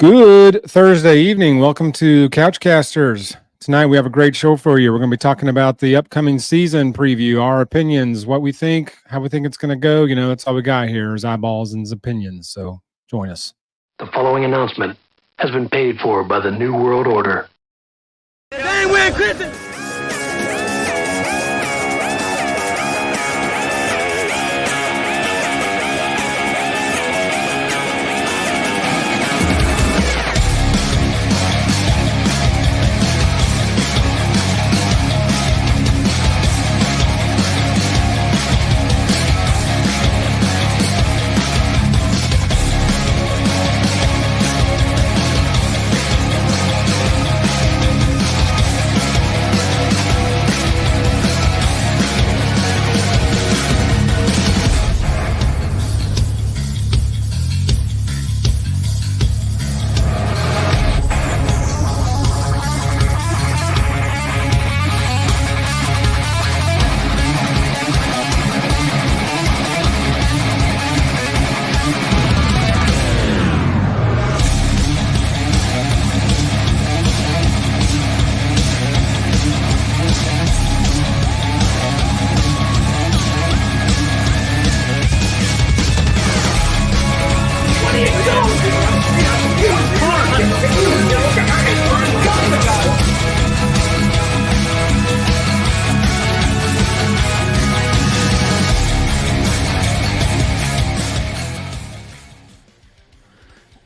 Good Thursday evening. Welcome to Couchcasters. Tonight we have a great show for you. We're going to be talking about the upcoming season preview, our opinions, what we think, how we think it's going to go. You know, that's all we got here is eyeballs and opinions. So join us. The following announcement has been paid for by the New World Order. They ain't wearing Christmas.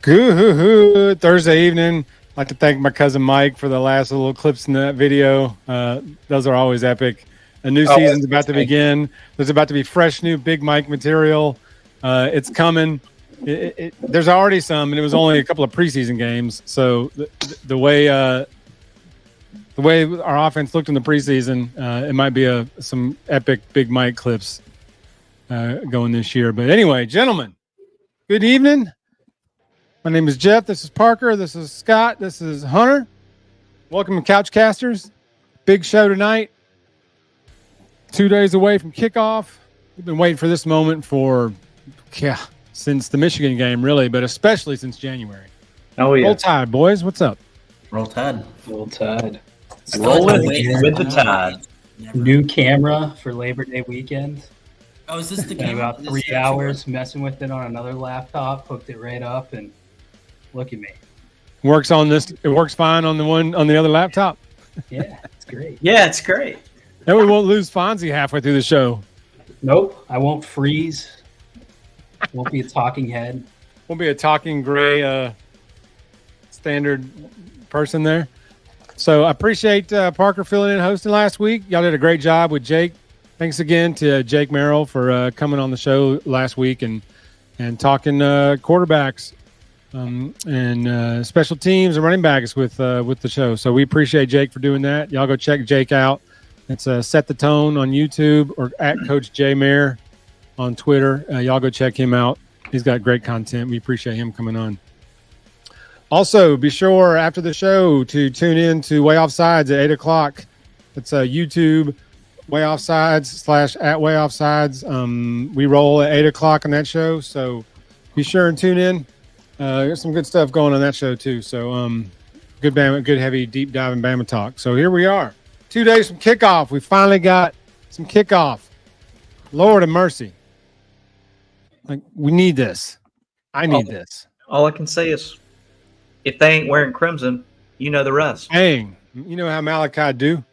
Good Thursday evening. I'd like to thank my cousin Mike for the last little clips in that video. Those are always epic. A new season's about to begin. There's about to be fresh new Big Mike material. It's coming. There's already some, and it was only a couple of preseason games. So the way our offense looked in the preseason, it might be some epic Big Mike clips going this year. But anyway, gentlemen, good evening. My name is Jeff. This is Parker. This is Scott. This is Hunter. Welcome to Couchcasters. Big show tonight. 2 days away from kickoff. We've been waiting for this moment since the Michigan game, really, but especially since January. Oh, yeah. Roll Tide, boys. What's up? Roll Tide. Roll Tide. Rolling with the Tide. New camera for Labor Day weekend. Oh, is this the Spent camera? about 3 hours messing with it on another laptop, hooked it right up, and look at me. Works on this. It works fine on the one on the other laptop. Yeah, it's great. Yeah, it's great. And we won't lose Fonzie halfway through the show. Nope, I won't freeze. Won't be a talking head. Won't be a talking gray standard person there. So I appreciate Parker filling in hosting last week. Y'all did a great job with Jake. Thanks again to Jake Merrill for coming on the show last week and talking quarterbacks and special teams and running backs with the show. So we appreciate Jake for doing that. Y'all go check Jake out. It's Set the Tone on YouTube or at Coach J Mayer on Twitter. Y'all go check him out. He's got great content. We appreciate him coming on. Also, be sure after the show to tune in to Way Offsides at 8 o'clock. It's YouTube Way Offsides / at Way Offsides. We roll at 8 o'clock on that show. So be sure and tune in. There's some good stuff going on that show too. So good heavy deep dive in Bama talk. So here we are. 2 days from kickoff. We finally got some kickoff. Lord of mercy. Like, we need this. I need this. All I can say is, if they ain't wearing crimson, you know the rest. Dang. You know how Malachi do?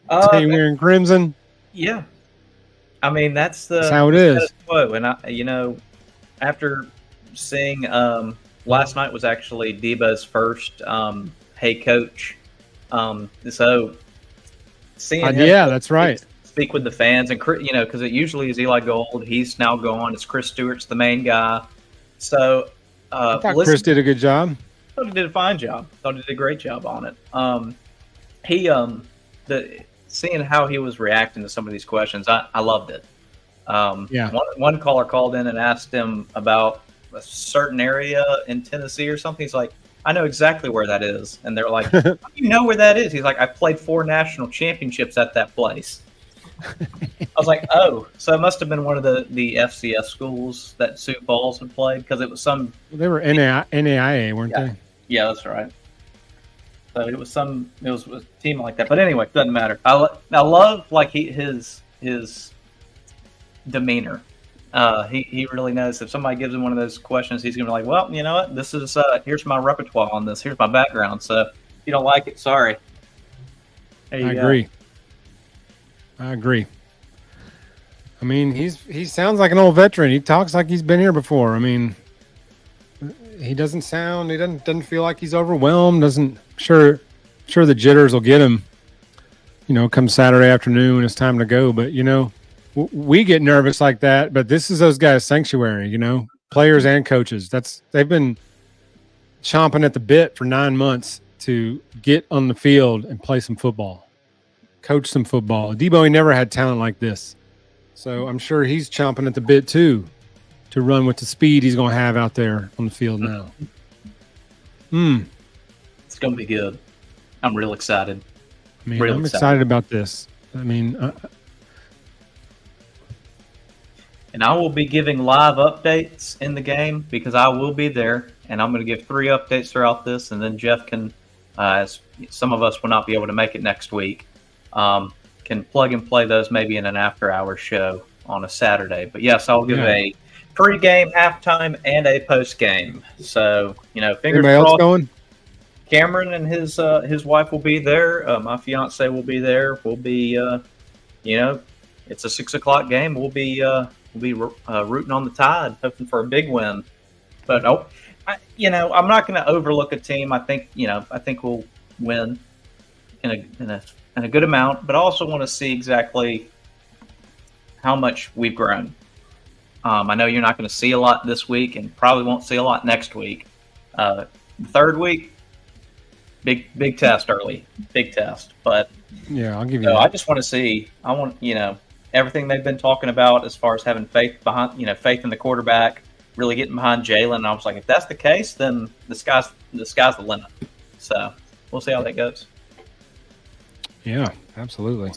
They wearing crimson? Yeah. I mean, that's how it is. Quo. And after seeing last night was actually Deba's first hey coach. So seeing him that's right. Speak with the fans and because it usually is Eli Gold. He's now gone. It's Chris Stewart's the main guy. So I thought Chris did a good job. I thought he did a fine job. Thought he did a great job on it. Seeing how he was reacting to some of these questions, I loved it. One caller called in and asked him about a certain area in Tennessee or something. He's like, I know exactly where that is. And they're like, you know where that is? He's like, I played 4 national championships at that place. I was like, oh, so it must have been one of the FCS schools that Sioux Falls had played because it was some. They were NAIA, weren't they? Yeah, that's right. So it was a team like that. But anyway, doesn't matter. I love like his demeanor. He really knows if somebody gives him one of those questions, he's gonna be like, well, you know what? This is here's my repertoire on this. Here's my background. So if you don't like it, sorry. I agree. I mean, he sounds like an old veteran. He talks like he's been here before. I mean, he doesn't feel like he's overwhelmed. Sure the jitters will get him, come Saturday afternoon when it's time to go. But, we get nervous like that. But this is those guys' sanctuary, players and coaches. They've been chomping at the bit for 9 months to get on the field and play some football, coach some football. Debo, he never had talent like this. So I'm sure he's chomping at the bit too to run with the speed he's going to have out there on the field now. It's going to be good. I'm real excited. I'm excited about this. And I will be giving live updates in the game because I will be there, and I'm going to give 3 updates throughout this, and then Jeff can, as some of us will not be able to make it next week, can plug and play those maybe in an after-hours show on a Saturday. But yes, I'll give a pre-game, halftime, and a post-game. So, fingers anybody crossed. Else going? Cameron and his wife will be there. My fiance will be there. We'll be, it's a 6:00 game. We'll be rooting on the Tide, hoping for a big win. But I'm not going to overlook a team. I think we'll win in a good amount. But I also want to see exactly how much we've grown. I know you're not going to see a lot this week, and probably won't see a lot next week. The third week. Big test early, big test. But yeah, I'll give you that. I just want to see. I want everything they've been talking about as far as having faith in the quarterback, really getting behind Jalen. And I was like, if that's the case, then the sky's the limit. So we'll see how that goes. Yeah, absolutely.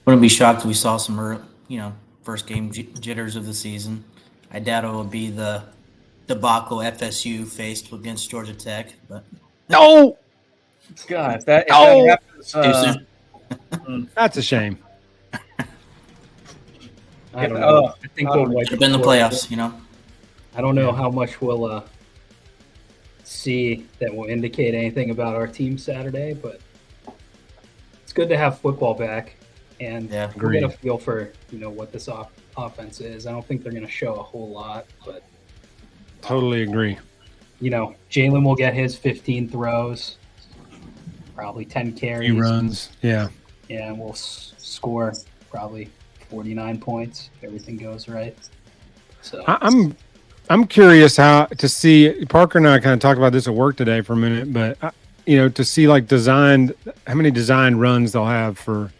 Wouldn't be shocked if we saw some, first game jitters of the season. I doubt it will be the debacle FSU faced against Georgia Tech, but no, God, if that happens, too soon. That's a shame. I don't know. I think we'll wipe in the playoffs. I don't know how much we'll see that will indicate anything about our team Saturday, but it's good to have football back, and we'll get a feel for what this offense is. I don't think they're going to show a whole lot, but. Totally agree. Jalen will get his 15 throws, probably 10 carries. He runs, yeah. Yeah, and we'll score probably 49 points if everything goes right. So I'm curious how to see. Parker and I kind of talked about this at work today for a minute, but to see how many designed runs they'll have for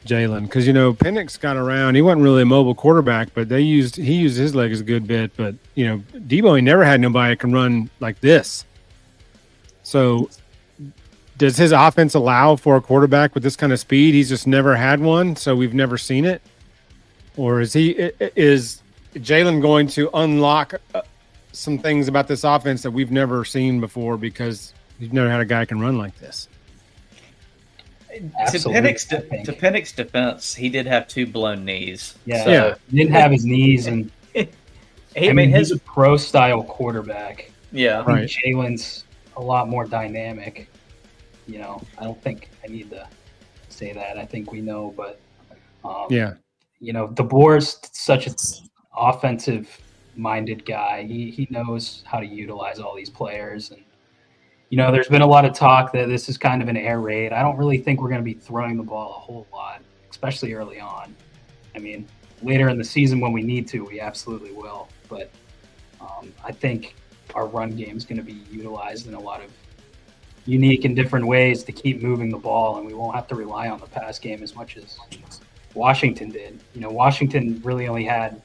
Jalen, because Penix got around. He wasn't really a mobile quarterback, but he used his legs a good bit. But Debo, he never had nobody that can run like this. So, does his offense allow for a quarterback with this kind of speed? He's just never had one, so we've never seen it. Or is Jalen going to unlock some things about this offense that we've never seen before because we've never had a guy who can run like this? To Penix's defense, he did have 2 blown knees. Yeah, so. He didn't have his knees, and he's a pro-style quarterback. Yeah, I think Jalen's a lot more dynamic. I don't think I need to say that. I think we know, but DeBoer's such an offensive-minded guy. He knows how to utilize all these players, and there's been a lot of talk that this is kind of an air raid. I don't really think we're going to be throwing the ball a whole lot, especially early on. I mean, later in the season when we need to, we absolutely will. But I think our run game is going to be utilized in a lot of unique and different ways to keep moving the ball, and we won't have to rely on the pass game as much as Washington did. Washington really only had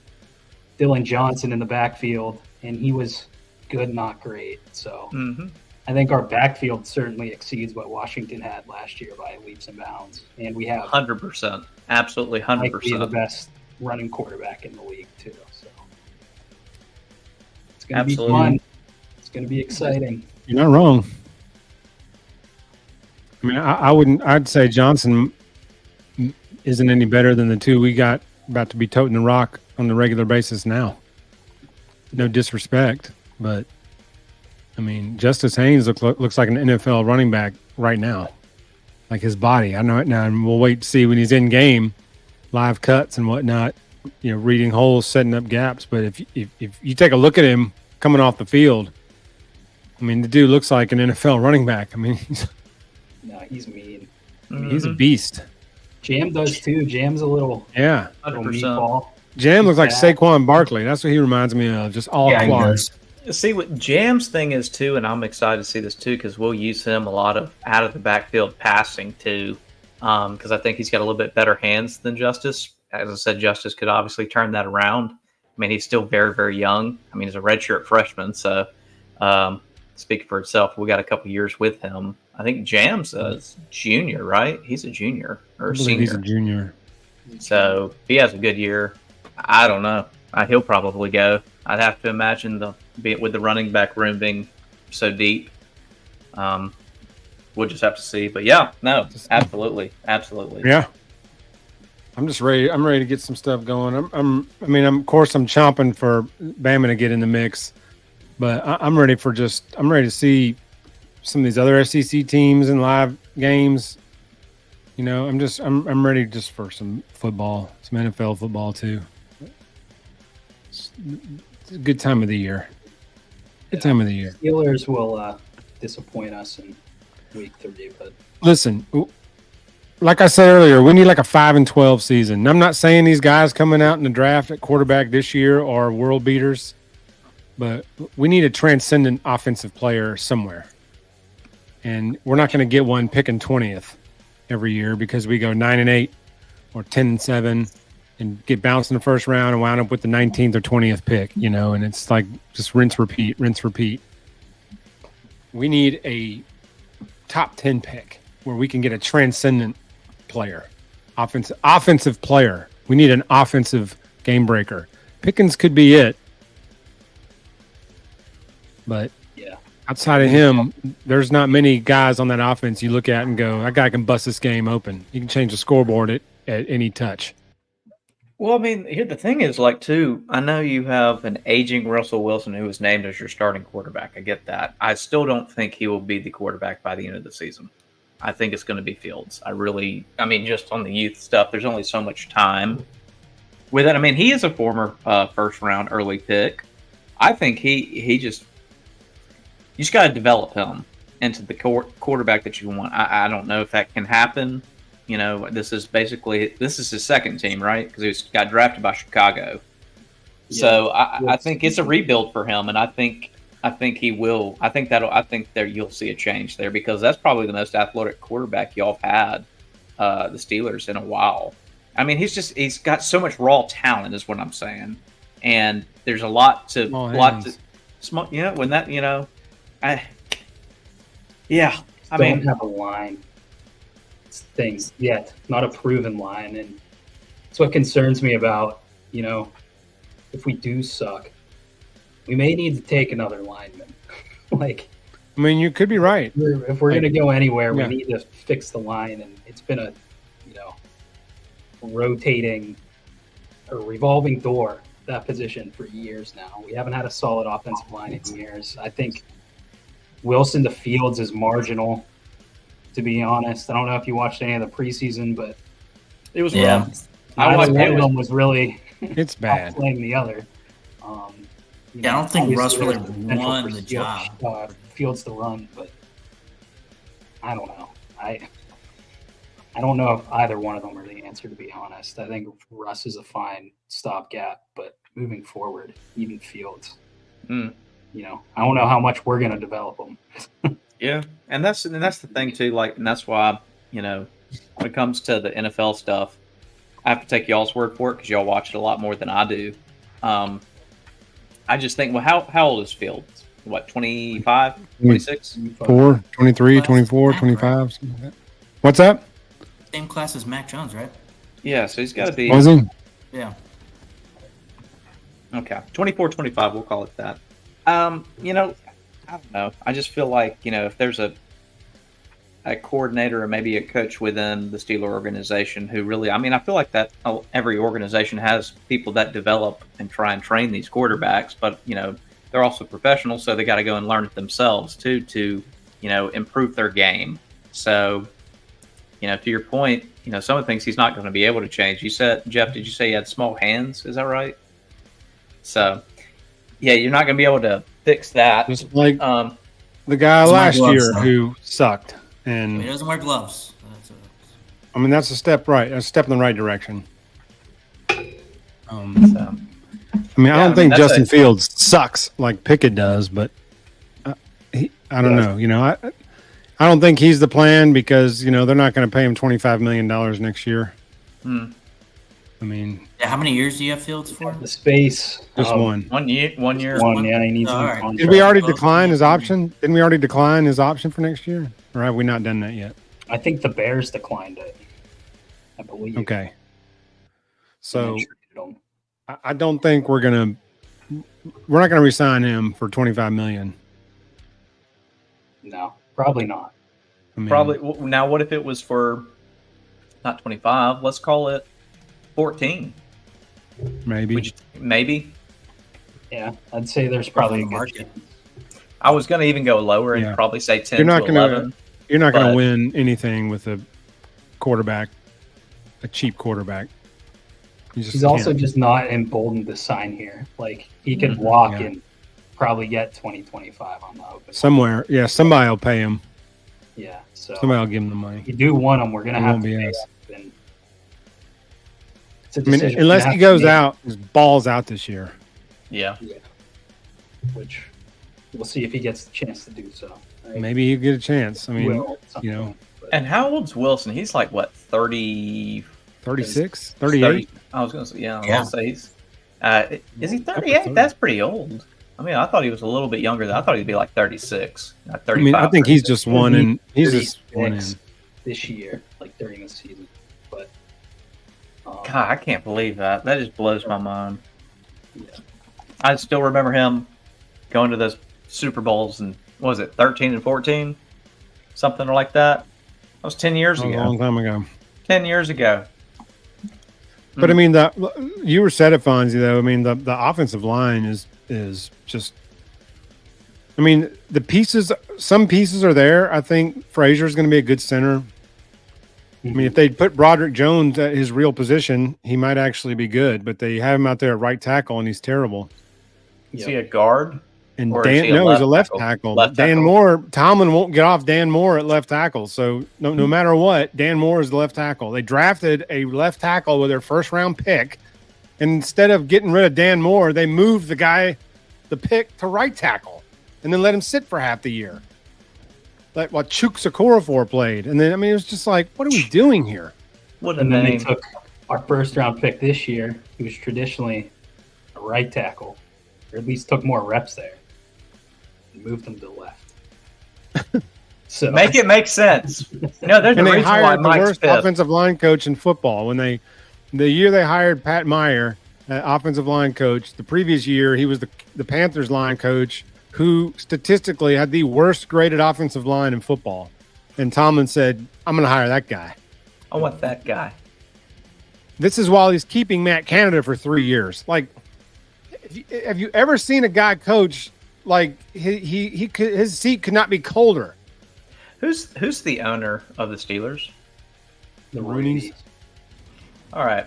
Dylan Johnson in the backfield, and he was good, not great. So I think our backfield certainly exceeds what Washington had last year by leaps and bounds, and we have 100%, absolutely 100%. the best running quarterback in the league too. So it's going to be fun. It's going to be exciting. You're not wrong. I mean, I wouldn't. I'd say Johnson isn't any better than the two we got about to be toting the rock on the regular basis now. No disrespect, but I mean, Justice Haynes looks like an NFL running back right now, like his body. I know it now, and we'll wait to see when he's in game, live cuts and whatnot. You know, reading holes, setting up gaps. But if you take a look at him coming off the field, I mean, the dude looks like an NFL running back. I mean, no, he's mean. He's a beast. Jam does too. Jam's a little 100%. Jam looks like Saquon Barkley. That's what he reminds me of. Just all claws. See what Jam's thing is too, and I'm excited to see this too because we'll use him a lot of out of the backfield passing too, because I think he's got a little bit better hands than Justice. As I said, Justice could obviously turn that around. I mean, he's still very, very young. I mean, he's a redshirt freshman, so speaking for itself, we got a couple years with him. I think Jam's a junior, right? He's a junior or senior. He's a junior. So if he has a good year, I don't know. He'll probably go. I'd have to imagine with the running back room being so deep. We'll just have to see. But yeah, no, absolutely. Yeah. I'm just ready. I'm ready to get some stuff going. Of course, I'm chomping for Bama to get in the mix, but I'm ready to see some of these other SEC teams in live games. You know, I'm ready just for some football, some NFL football too. It's a good time of the year. Good time of the year. Steelers will disappoint us in week 3, but listen, like I said earlier, we need like a 5-12 season. And I'm not saying these guys coming out in the draft at quarterback this year are world beaters, but we need a transcendent offensive player somewhere. And we're not going to get one picking 20th every year because we go 9-8 or 10-7 and get bounced in the first round and wound up with the 19th or 20th pick, you know, and it's like just rinse, repeat. We need a top 10 pick where we can get a transcendent player, offensive player. We need an offensive game breaker. Pickens could be it, but outside of him, there's not many guys on that offense you look at and go, that guy can bust this game open. He can change the scoreboard at any touch. Well, I mean, here the thing is, like, too, I know you have an aging Russell Wilson who was named as your starting quarterback. I get that. I still don't think he will be the quarterback by the end of the season. I think it's going to be Fields. Just on the youth stuff, there's only so much time with it. I mean, he is a former first-round early pick. I think you just got to develop him into the quarterback that you want. I don't know if that can happen. You know, this is his second team, right? Because he got drafted by Chicago. Yeah. So I think it's a rebuild for him, and I think he will. I think there you'll see a change there because that's probably the most athletic quarterback y'all have had, the Steelers, in a while. I mean, he's got so much raw talent, is what I'm saying, and there's a lot to small. Yeah, when that I don't have a line. Things yet, not a proven line, and it's what concerns me about, you know, if we do suck, we may need to take another lineman. You could be right. If we're going to go anywhere, we need to fix the line, and it's been a, rotating or revolving door, that position, for years now. We haven't had a solid offensive line in years. I think Wilson to Fields is marginal, to be honest. I don't know if you watched any of the preseason, but it was rough. One of them was really it's bad playing the other. I don't think Russ really won the job. Fields to run, but I don't know. I don't know if either one of them are the answer, to be honest. I think Russ is a fine stopgap, but moving forward, even Fields, I don't know how much we're going to develop them. Yeah, and that's the thing too. And that's why when it comes to the NFL stuff, I have to take y'all's word for it because y'all watch it a lot more than I do. I just think, well, how old is Fields? what, 25, 26? 4, 23, 24, 25. Something like that. What's that? Same class as Mac Jones, right? Yeah, so he's got to be. Was he? Yeah. Okay, 24, 25, we'll call it that. You know, I don't know. I just feel like, you know, if there's a coordinator or maybe a coach within the Steeler organization who really, I mean, I feel like that every organization has people that develop and try and train these quarterbacks, but, you know, they're also professionals, so they got to go and learn it themselves too to, you know, improve their game. So, you know, to your point, you know, some of the things he's not going to be able to change. You said, Jeff, did you say he had small hands? Is that right? So, yeah, you're not going to be able to fix that. Just like the guy last year who sucked. And he doesn't wear gloves. I mean, that's a step right. A step in the right direction. I don't think Justin Fields sucks like Pickett does, but I don't know. You know, I don't think he's the plan because, you know, they're not going to pay him $25 million next year. I mean, yeah, how many years do you have Fields for? The space. Just one. 1 year. 1 year. Yeah, he needs a contract. Did we already decline his option? Didn't we already decline his option for next year? Or have we not done that yet? I think the Bears declined it. I believe. Okay. So I don't think we're not going to re-sign him for $25 million. No, probably not. I mean, Probably. Now, what if it was for not 25? Let's call it 14. Maybe. Maybe. Yeah, I'd say there's probably a good chance. I was going to even go lower and probably say 10 You're not to 11. You're not going to win anything with a quarterback, a cheap quarterback. He's also just not emboldened to sign here. Like, he could walk and probably get 2025 on the open. Somewhere. Yeah, somebody will pay him. Yeah, so somebody will give him the money. If you do want him, we're going to have to pay him. I mean, unless he goes out, just balls out this year. Yeah. Which we'll see if he gets the chance to do so. Right? Maybe he'll get a chance. I mean, you know. And how old's Wilson? He's like, what, 30? 36? 38? I was going to say, I was going to say he's. Is he 38? That's pretty old. I mean, I thought he was a little bit younger. I thought he'd be like 36, not 35. I mean, I think he's just one in. He's just one in. This year, like during the season. But God, I can't believe that. That just blows my mind. Yeah. I still remember him going to those Super Bowls and what was it, 13 and 14? Something like that. That was 10 years ago. A long time ago. 10 years ago. But I mean, you were said it, Fonzie, though. I mean, the offensive line is just. I mean, some pieces are there. I think Frazier's going to be a good center. I mean, if they put Broderick Jones at his real position, he might actually be good. But they have him out there at right tackle, and he's terrible. Is he a guard? And he's a left tackle. Dan Moore, Tomlin won't get off Dan Moore at left tackle. So no matter what, Dan Moore is the left tackle. They drafted a left tackle with their first round pick. And instead of getting rid of Dan Moore, they moved the pick to right tackle and then let him sit for half the year. Like what Chuk Sakorafor played. And then, I mean, it was just like, what are we doing here? And then they took our first round pick this year, who was traditionally a right tackle, or at least took more reps there. Moved him to the left. So make it make sense. No, there's a reason why Mike's the worst offensive line coach in football. When the year they hired Pat Meyer, offensive line coach, the previous year he was the Panthers line coach who statistically had the worst graded offensive line in football. And Tomlin said, "I'm going to hire that guy. I want that guy." This is while he's keeping Matt Canada for 3 years. Like, have you ever seen a guy coach? Like his seat could not be colder. Who's the owner of the Steelers? The Rooneys. All right.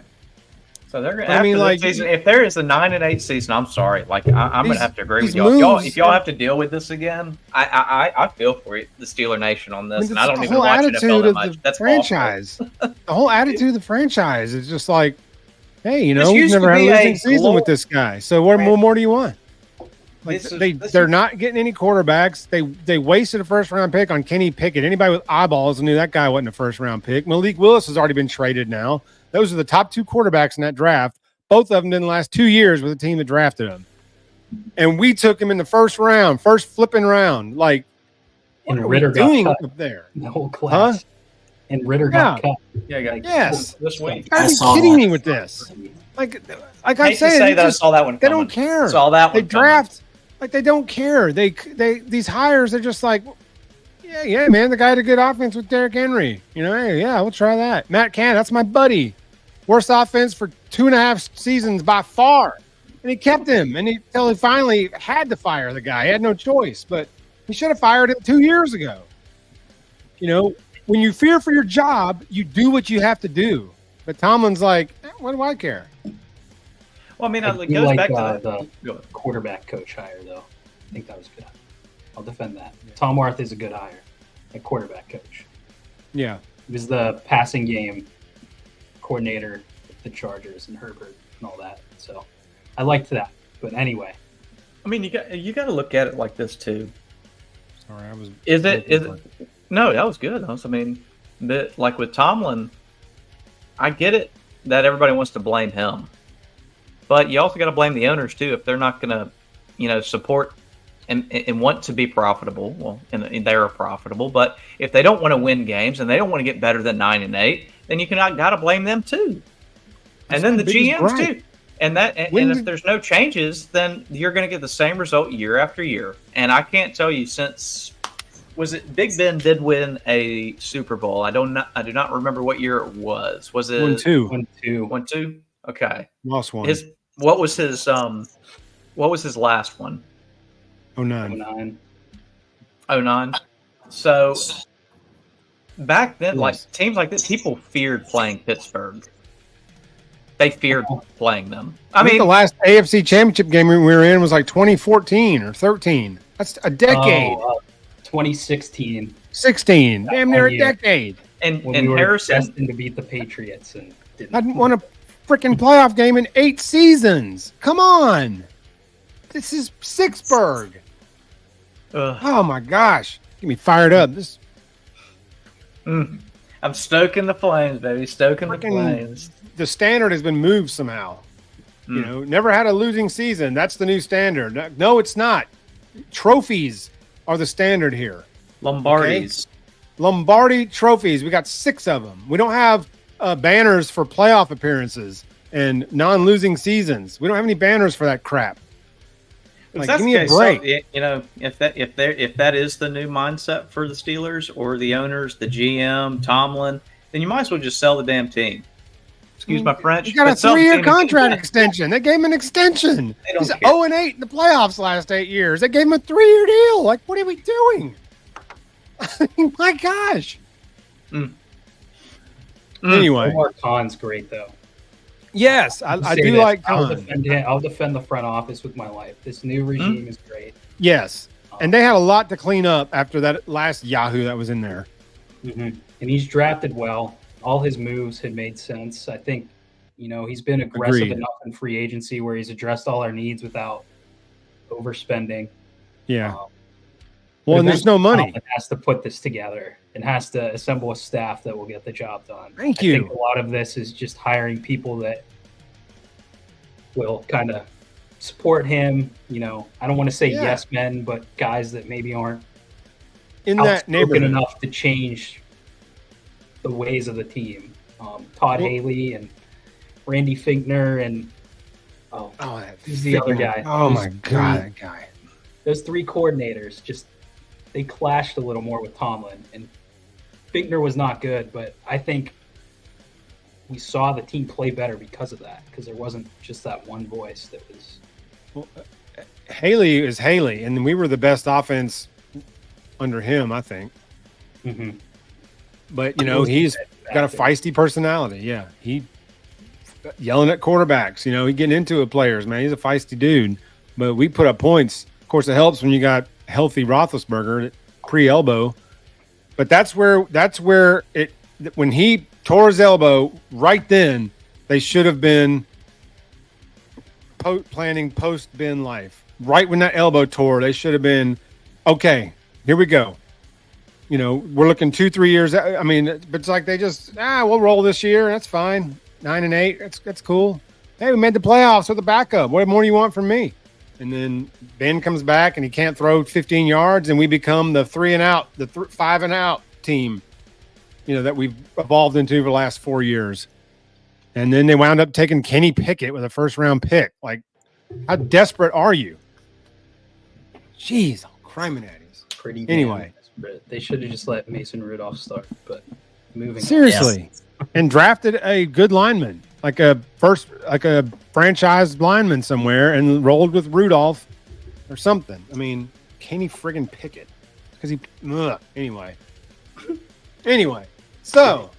So they're gonna season. If there is a 9-8 season, I'm sorry. Like I'm gonna have to agree with y'all. If y'all have to deal with this again, I feel for you, the Steeler Nation on this, and I don't even watch NFL that much. That's franchise. The whole attitude of the franchise is just like, hey, you know, we've never had a losing season with this guy. So what more do you want? Like they're not getting any quarterbacks. They wasted a first round pick on Kenny Pickett. Anybody with eyeballs knew that guy wasn't a first round pick. Malik Willis has already been traded now. Those are the top two quarterbacks in that draft. Both of them didn't last 2 years with the team that drafted them. and we took him in the first flipping round. Like, what And are Ritter we doing got cut up there? the whole class. And Ritter got cut. Yeah, Yes. this week. You gotta I be saw kidding that. me with this. Like I I'm hate to saying, say they that I just- saw that one. they coming. don't care. Saw that They one. coming. draft like they don't care. They these hires are just like, yeah, man. The guy had a good offense with Derrick Henry. You know, hey, yeah, we'll try that. Matt Cannon, that's my buddy. Worst offense for 2.5 seasons by far, and he kept him. And until he finally had to fire the guy, he had no choice. But he should have fired him 2 years ago. You know, when you fear for your job, you do what you have to do. But Tomlin's like, what do I care? Well, I mean, I it do goes like back to the Go ahead. quarterback coach hire, though. I think that was good. I'll defend that. Tom Worth is a good hire at quarterback coach. Yeah. He was the passing game coordinator with the Chargers and Herbert and all that. So I liked that. But anyway, I mean, you got to look at it like this too. Sorry, I was. Is it? No, that was good. I mean, like with Tomlin, I get it that everybody wants to blame him, but you also got to blame the owners too if they're not going to, support and want to be profitable. Well, and they're profitable, but if they don't want to win games and they don't want to get better than 9-8, then you got to blame them too, and then the GMs too. And if there's no changes, then you're going to get the same result year after year. And I can't tell you since Big Ben did win a Super Bowl. I do not remember what year it was. Was it 1-2? 1-2? Okay. Lost one. What was his last one? 09. 09. So back then, like teams like this, people feared playing Pittsburgh. They feared playing them. I mean, the last AFC Championship game we were in was like 2014 or 13. That's a decade. 2016. 16. Damn near a year. decade. And When we were Harrison destined to beat the Patriots and didn't. I didn't want a freaking playoff game in 8 seasons. Come on. This is Sixburg. Oh my gosh. Get me fired up. I'm stoking the flames, baby. Stoking the flames. The standard has been moved somehow. You know, never had a losing season. That's the new standard. No, it's not. Trophies are the standard here. Lombardies. Okay? Lombardi trophies. We got 6 of them. We don't have banners for playoff appearances and non-losing seasons. We don't have any banners for that crap. Like, give me a break. So, if that is the new mindset for the Steelers or the owners, the GM, Tomlin, then you might as well just sell the damn team. Excuse my French. You got a 3-year contract extension. They gave him an extension. He's 0-8 in the playoffs last 8 years. They gave him a 3-year deal. Like, what are we doing? My gosh. Anyway. Omar Khan's great, though. Yes, I do like Khan. I'll defend the front office with my life. This new regime is great. Yes. And they had a lot to clean up after that last Yahoo that was in there. And he's drafted well. All his moves had made sense. I think, he's been aggressive enough in free agency where he's addressed all our needs without overspending. Yeah. Well, and there's no money. Has to put this together and has to assemble a staff that will get the job done. Thank you. I think a lot of this is just hiring people that will kind of support him. I don't want to say yes men, but guys that maybe aren't in that neighborhood enough to change the ways of the team. Todd Haley and Randy Finkner and who's the other guy? Oh my God, that guy. Those 3 coordinators they clashed a little more with Tomlin, and Finkner was not good, but I think we saw the team play better because of that, because there wasn't just that one voice that was. Well, Haley is Haley, and we were the best offense under him, I think. But he's got a feisty personality. Yeah, he yelling at quarterbacks. He getting into it, players. Man, he's a feisty dude. But we put up points. Of course, it helps when you got healthy Roethlisberger pre-elbow. But that's where it when he tore his elbow right then, they should have been planning post-Ben life. Right when that elbow tore, they should have been, okay, here we go. We're looking 2-3 years. I mean, but it's like they just, we'll roll this year. That's fine. 9-8. That's cool. Hey, we made the playoffs with a backup. What more do you want from me? And then Ben comes back and he can't throw 15 yards, and we become the 3 and out, the 5 and out team, that we've evolved into for the last 4 years. And then they wound up taking Kenny Pickett with a first-round pick. Like, how desperate are you? Jeez, criminalities. Pretty anyway. Desperate. They should have just let Mason Rudolph start, but moving seriously. And drafted a good lineman, like a franchise lineman somewhere, and rolled with Rudolph or something. I mean, Kenny friggin' Pickett. Because Anyway, so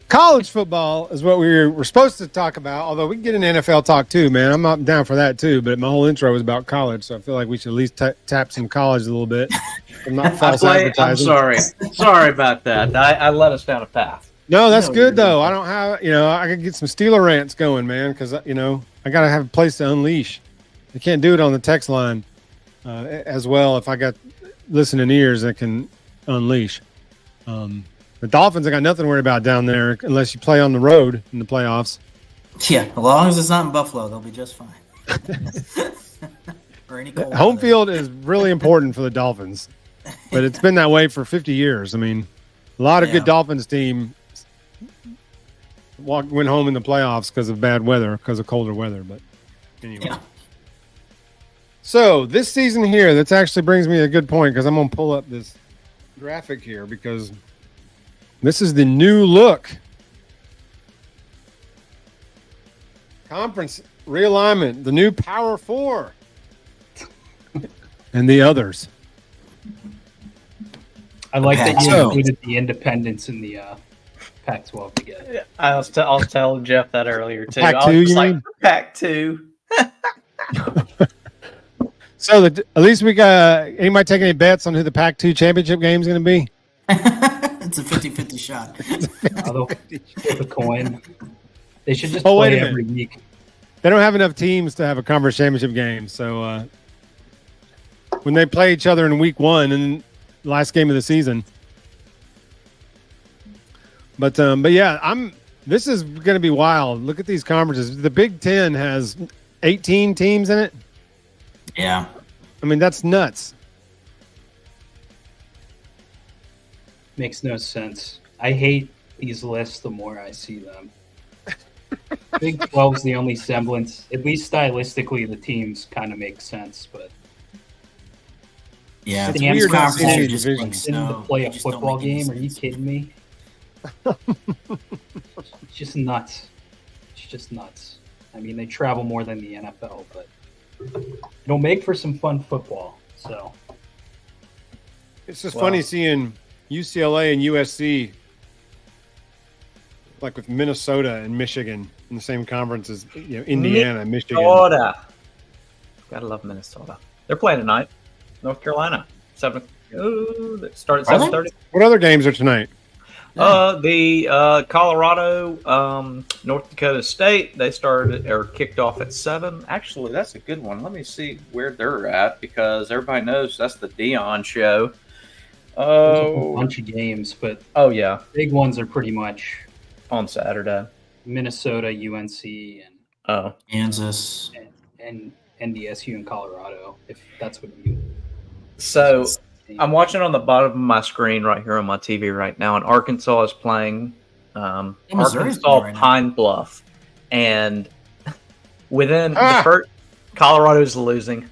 college football is what we were supposed to talk about, although we can get an NFL talk too, man. I'm not down for that too, but my whole intro was about college, so I feel like we should at least tap some college a little bit. I'm not false advertising. I'm sorry about that. I led us down a path. No, that's good though. I don't have, I can get some Steeler rants going, man, because I got to have a place to unleash. I can't do it on the text line as well. If I got listening ears that can unleash. The Dolphins, I got nothing to worry about down there unless you play on the road in the playoffs. Yeah, as long as it's not in Buffalo, they'll be just fine. Or any cold home weather. field is really important for the Dolphins, but it's been that way for 50 years. I mean, a lot of good Dolphins team went home in the playoffs because of bad weather, because of colder weather. But anyway. Yeah. So this season here, that actually brings me a good point, because I'm going to pull up this graphic here, because this is the new look. Conference realignment, the new Power Four, and the others. I like that you included the independents in the Pac-12 together. I was telling Jeff that earlier too. Pac-2, you mean? Pac-2. So at least we got. Anybody take any bets on who the Pac-2 championship game is going to be? It's a 50-50 shot. Flip a coin. They should just play every week. They don't have enough teams to have a conference championship game. So when they play each other in week 1 and last game of the season. But yeah, this is going to be wild. Look at these conferences. The Big Ten has 18 teams in it. Yeah. I mean, that's nuts. Makes no sense. I hate these lists the more I see them. Big 12 is the only semblance, at least stylistically, the teams kind of make sense, but yeah, it's weird not seeing any divisions to play a football game. Are you kidding me? It's just nuts. It's just nuts. I mean, they travel more than the NFL, but it'll make for some fun football. So it's just funny seeing UCLA and USC, like with Minnesota and Michigan in the same conference as Indiana and Michigan. Minnesota. Gotta love Minnesota. They're playing tonight. North Carolina. 7. They start at 7:30. What other games are tonight? The Colorado, North Dakota State. They kicked off at 7. Actually, that's a good one. Let me see where they're at, because everybody knows that's the Dion show. There's a bunch of games, but big ones are pretty much on Saturday. Minnesota, UNC, and Kansas, and NDSU in Colorado. If that's what you. So I'm watching on the bottom of my screen right here on my TV right now, and Arkansas is playing Arkansas Pine Bluff, and within the first, Colorado's losing.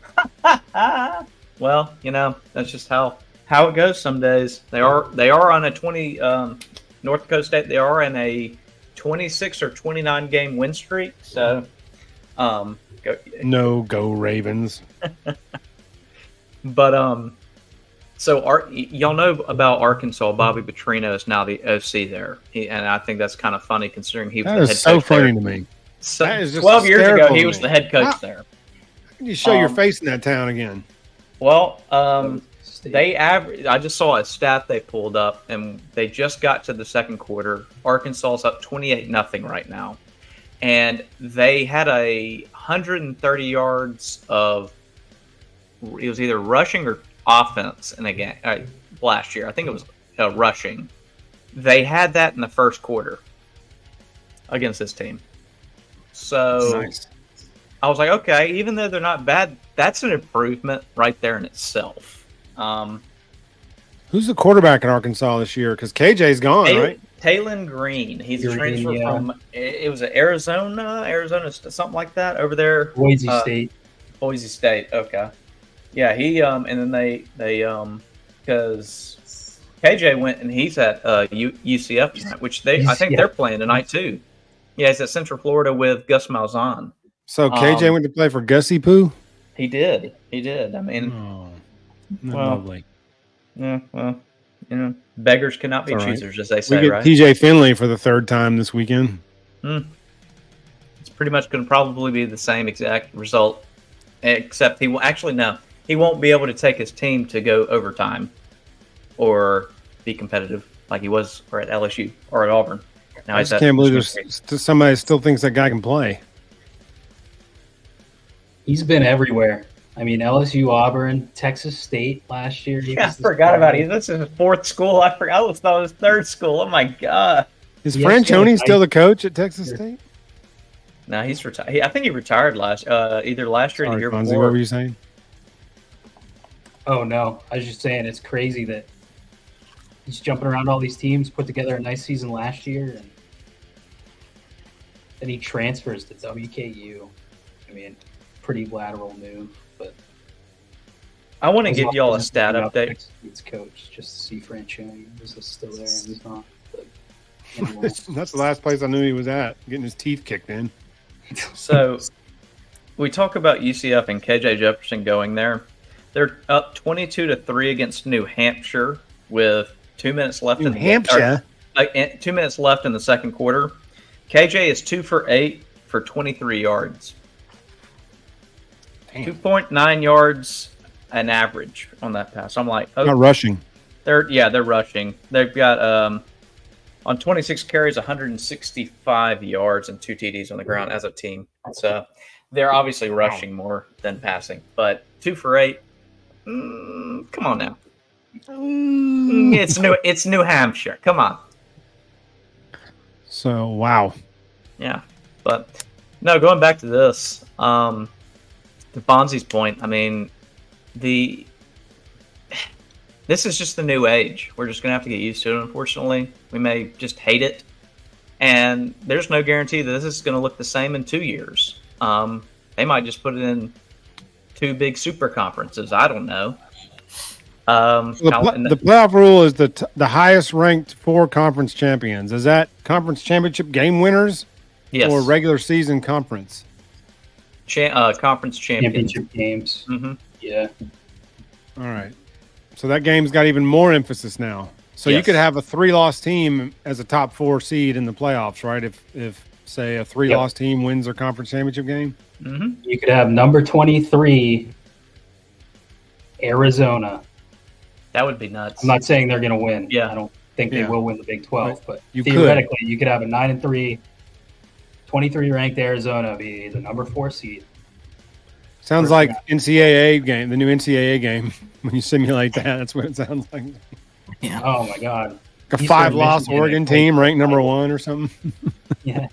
Well, that's just how it goes some days. They are on a 20 North Dakota State. They are in a 26 or 29 game win streak. So, go Ravens. But so y'all know about Arkansas. Bobby Petrino is now the OC there, and I think that's kind of funny considering he was the head coach. So funny there. To me. So, that is just 12 years ago, he was the head coach there. How can you show your face in that town again? Well, I just saw a stat they pulled up, and they just got to the second quarter. Arkansas's up 28-0 right now, and they had 130 yards of. It was either rushing or offense in a game last year. I think it was rushing. They had that in the first quarter against this team. So, nice. I was like, okay, even though they're not bad, that's an improvement right there in itself. Who's the quarterback in Arkansas this year? Because KJ's gone, right? Talon Green. He's a Green, transfer from, it was Arizona, something like that over there. Boise State. Boise State. Okay. Yeah, he and then they because KJ went and he's at UCF tonight, which I think they're playing tonight too. Yeah, he's at Central Florida with Gus Malzahn. So KJ went to play for Gussie Poo? He did. I mean, lovely. Yeah, well, beggars cannot be choosers, as they say, we get right? TJ Finley for the third time this weekend. It's pretty much going to probably be the same exact result, except he will he won't be able to take his team to go overtime or be competitive like he was or at LSU or at Auburn. Now I just can't believe there's somebody that still thinks that guy can play. He's been everywhere. I mean, LSU, Auburn, Texas State last year. I forgot about it. This is his fourth school. I forgot. I thought it was third school. Oh my god! Is Franchione still the coach at Texas State? No, he's retired. I think he retired either last year or the year Fonzie, before. what were you saying? Oh no, I was just saying it's crazy that he's jumping around all these teams. Put together a nice season last year, and then he transfers to WKU. I mean, pretty lateral move. But I want to give y'all a stat update. He's coach just to see Franchione is still there, and he's not. But anyway. That's the last place I knew he was at, getting his teeth kicked in. So we talk about UCF and KJ Jefferson going there. They're up 22-3 against New Hampshire with 2 minutes left. New Hampshire? 2 minutes left in the second quarter. KJ is 2 for 8 for 23 yards. 2.9 yards an average on that pass. I'm like, not rushing. They're rushing. They've got on 26 carries, 165 yards and 2 TDs on the ground as a team. So they're obviously rushing more than passing. But 2 for 8. Come on now. It's New Hampshire. Come on. So wow. Yeah, but no. Going back to this. To Fonzie's point, I mean, this is just the new age. We're just going to have to get used to it, unfortunately. We may just hate it. And there's no guarantee that this is going to look the same in 2 years. They might just put it in 2 big super conferences. I don't know. The playoff rule is the highest ranked 4 conference champions. Is that conference championship game winners? Yes. Or regular season conference? Conference championship games. Mm-hmm. Yeah. All right. So that game's got even more emphasis now. So you could have a 3-loss team as a top 4 seed in the playoffs, right? If say a 3-loss team wins their conference championship game. Mm-hmm. You could have number 23, Arizona. That would be nuts. I'm not saying they're going to win. Yeah. I don't think they will win the Big 12, but you theoretically, you could have a 9-3. 23 ranked Arizona be the number 4 seed. Sounds like NCAA game, the new NCAA game. When you simulate that, that's what it sounds like. Yeah. Oh my God. Like a 5-loss Oregon team ranked number 1 or something. Yeah.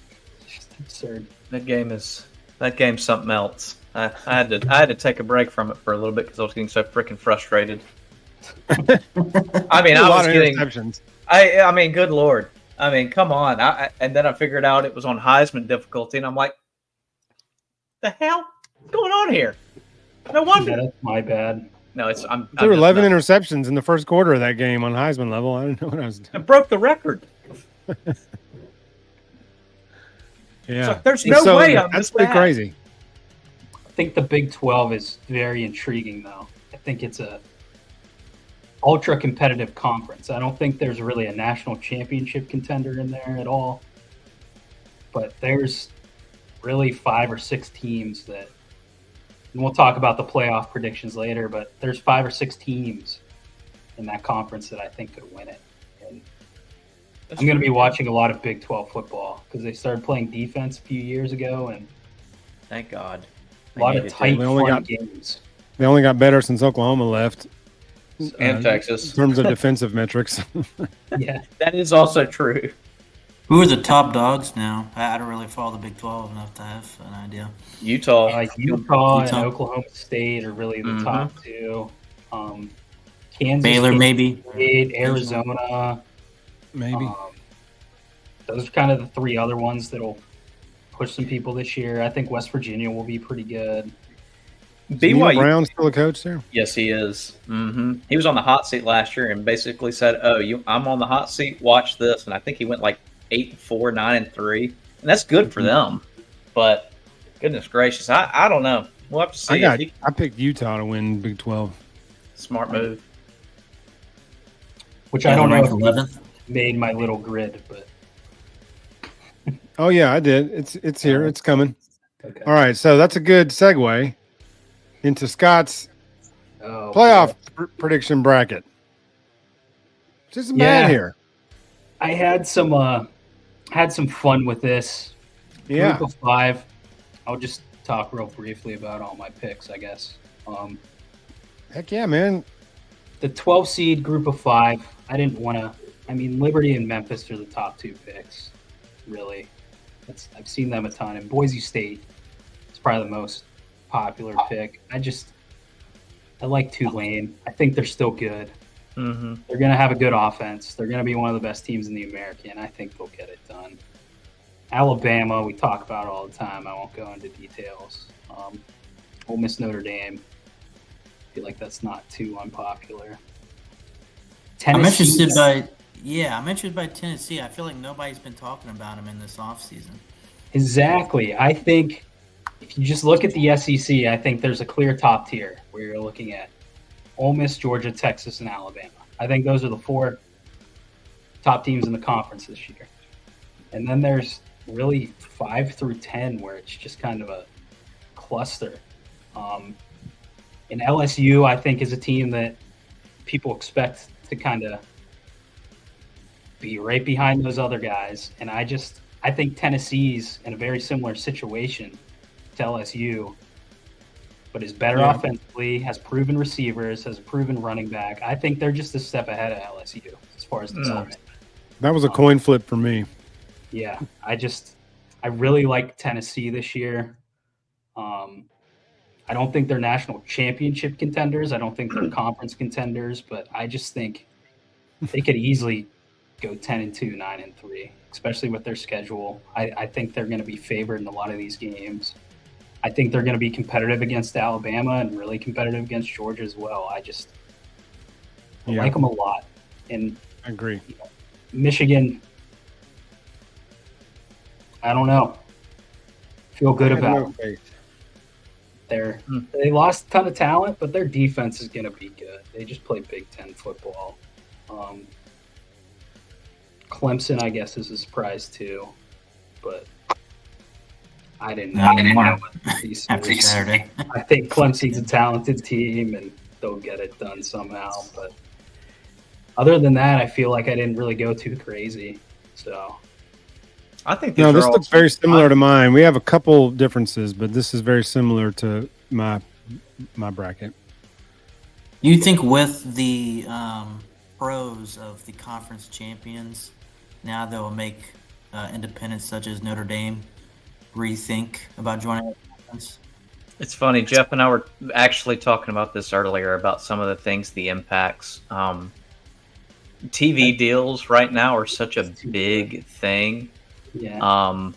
Just absurd. That game's something else. I had to take a break from it for a little bit because I was getting so freaking frustrated. I mean, I was getting interceptions. I mean, good Lord. I mean, come on. And then I figured out it was on Heisman difficulty, and I'm like, the hell? What's going on here? No wonder. Yeah, that's my bad. No, there were 11 interceptions in the first quarter of that game on Heisman level. I didn't know what I was doing. It broke the record. Yeah. So there's no way I'm that's pretty crazy. I think the Big 12 is very intriguing, though. I think it's a ultra competitive conference. I don't think there's really a national championship contender in there at all. But there's really 5 or 6 teams that, and we'll talk about the playoff predictions later, but there's 5 or 6 teams in that conference that I think could win it. And I'm going to be watching a lot of Big 12 football because they started playing defense a few years ago, and thank God. A lot of tight fun games. They only got better since Oklahoma left. And Texas. In terms of defensive metrics. Yeah. That is also true. Who are the top dogs now? I don't really follow the Big 12 enough to have an idea. Utah. Utah and Oklahoma State are really the top two. Kansas, Baylor, maybe. State, Arizona. Maybe. Those are kind of the three other ones that'll push some people this year. I think West Virginia will be pretty good. BYU Brown still a coach there? Yes, he is. Mm-hmm. He was on the hot seat last year and basically said, I'm on the hot seat. Watch this." And I think he went like 8-4, 9-3, and that's good for them. But goodness gracious, I don't know. We'll have to see. I picked Utah to win Big 12. Smart move. Which I don't know if 11th made my little grid, but. Oh yeah, I did. It's here. It's coming. Okay. All right, so that's a good segue into Scott's playoff prediction bracket. Which isn't bad here. I had some fun with this. Yeah. Group of 5. I'll just talk real briefly about all my picks, I guess. Heck yeah, man. The 12 seed group of 5. I didn't want to. I mean, Liberty and Memphis are the top 2 picks. Really, I've seen them a ton. And Boise State is probably the most popular pick. I like Tulane. I think they're still good. Mm-hmm. They're going to have a good offense. They're going to be one of the best teams in the American. I think they'll get it done. Alabama, we talk about all the time. I won't go into details. Ole Miss, Notre Dame. I feel like that's not too unpopular. Tennessee. I'm interested by Tennessee. I feel like nobody's been talking about them in this offseason. Exactly. I think if you just look at the SEC, I think there's a clear top tier where you're looking at Ole Miss, Georgia, Texas, and Alabama. I think those are the 4 top teams in the conference this year. And then there's really 5 through 10 where it's just kind of a cluster. And LSU, I think, is a team that people expect to kind of be right behind those other guys. And I think Tennessee's in a very similar situation to LSU, but is better offensively, has proven receivers, has a proven running back. I think they're just a step ahead of LSU as far as development. That was a coin flip for me. Yeah, I really like Tennessee this year. I don't think they're national championship contenders. I don't think they're conference contenders, but I just think they could easily go 10-2, 9-3, especially with their schedule. I think they're going to be favored in a lot of these games. I think they're going to be competitive against Alabama and really competitive against Georgia as well. I like them a lot. And I agree. Michigan, I don't know. Feel good about them. They lost a ton of talent, but their defense is going to be good. They just play Big Ten football. Clemson, I guess, is a surprise too, but I didn't know after Saturday. I think Clemson's a talented team, and they'll get it done somehow. But other than that, I feel like I didn't really go too crazy. So I think this looks very similar to mine. We have a couple differences, but this is very similar to my bracket. You think with the pros of the conference champions, now they'll make independents such as Notre Dame rethink about joining the conference? It's funny. Jeff and I were actually talking about this earlier about some of the things, the impacts. TV deals right now are such a big thing. Yeah.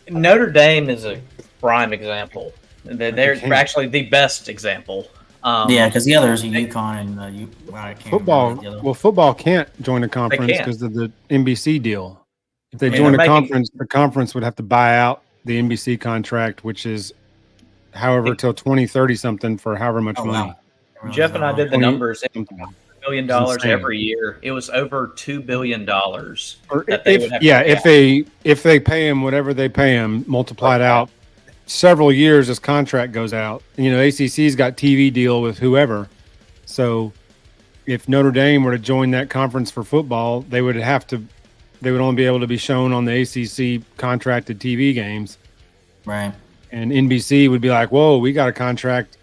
Notre Dame is a prime example. They're actually the best example. Because the others are UConn and football. Well, football can't join a conference because of the NBC deal. If they join a conference, the conference would have to buy out the NBC contract, which is however till 2030 something for however much money. Wow. Jeff and I did the numbers. $1 billion every year. It was over $2 billion. If they pay him whatever they pay him, multiplied out several years as contract goes out. ACC's got TV deal with whoever. So if Notre Dame were to join that conference for football, they would only be able to be shown on the ACC contracted TV games. Right. And NBC would be like, whoa, we got a contract,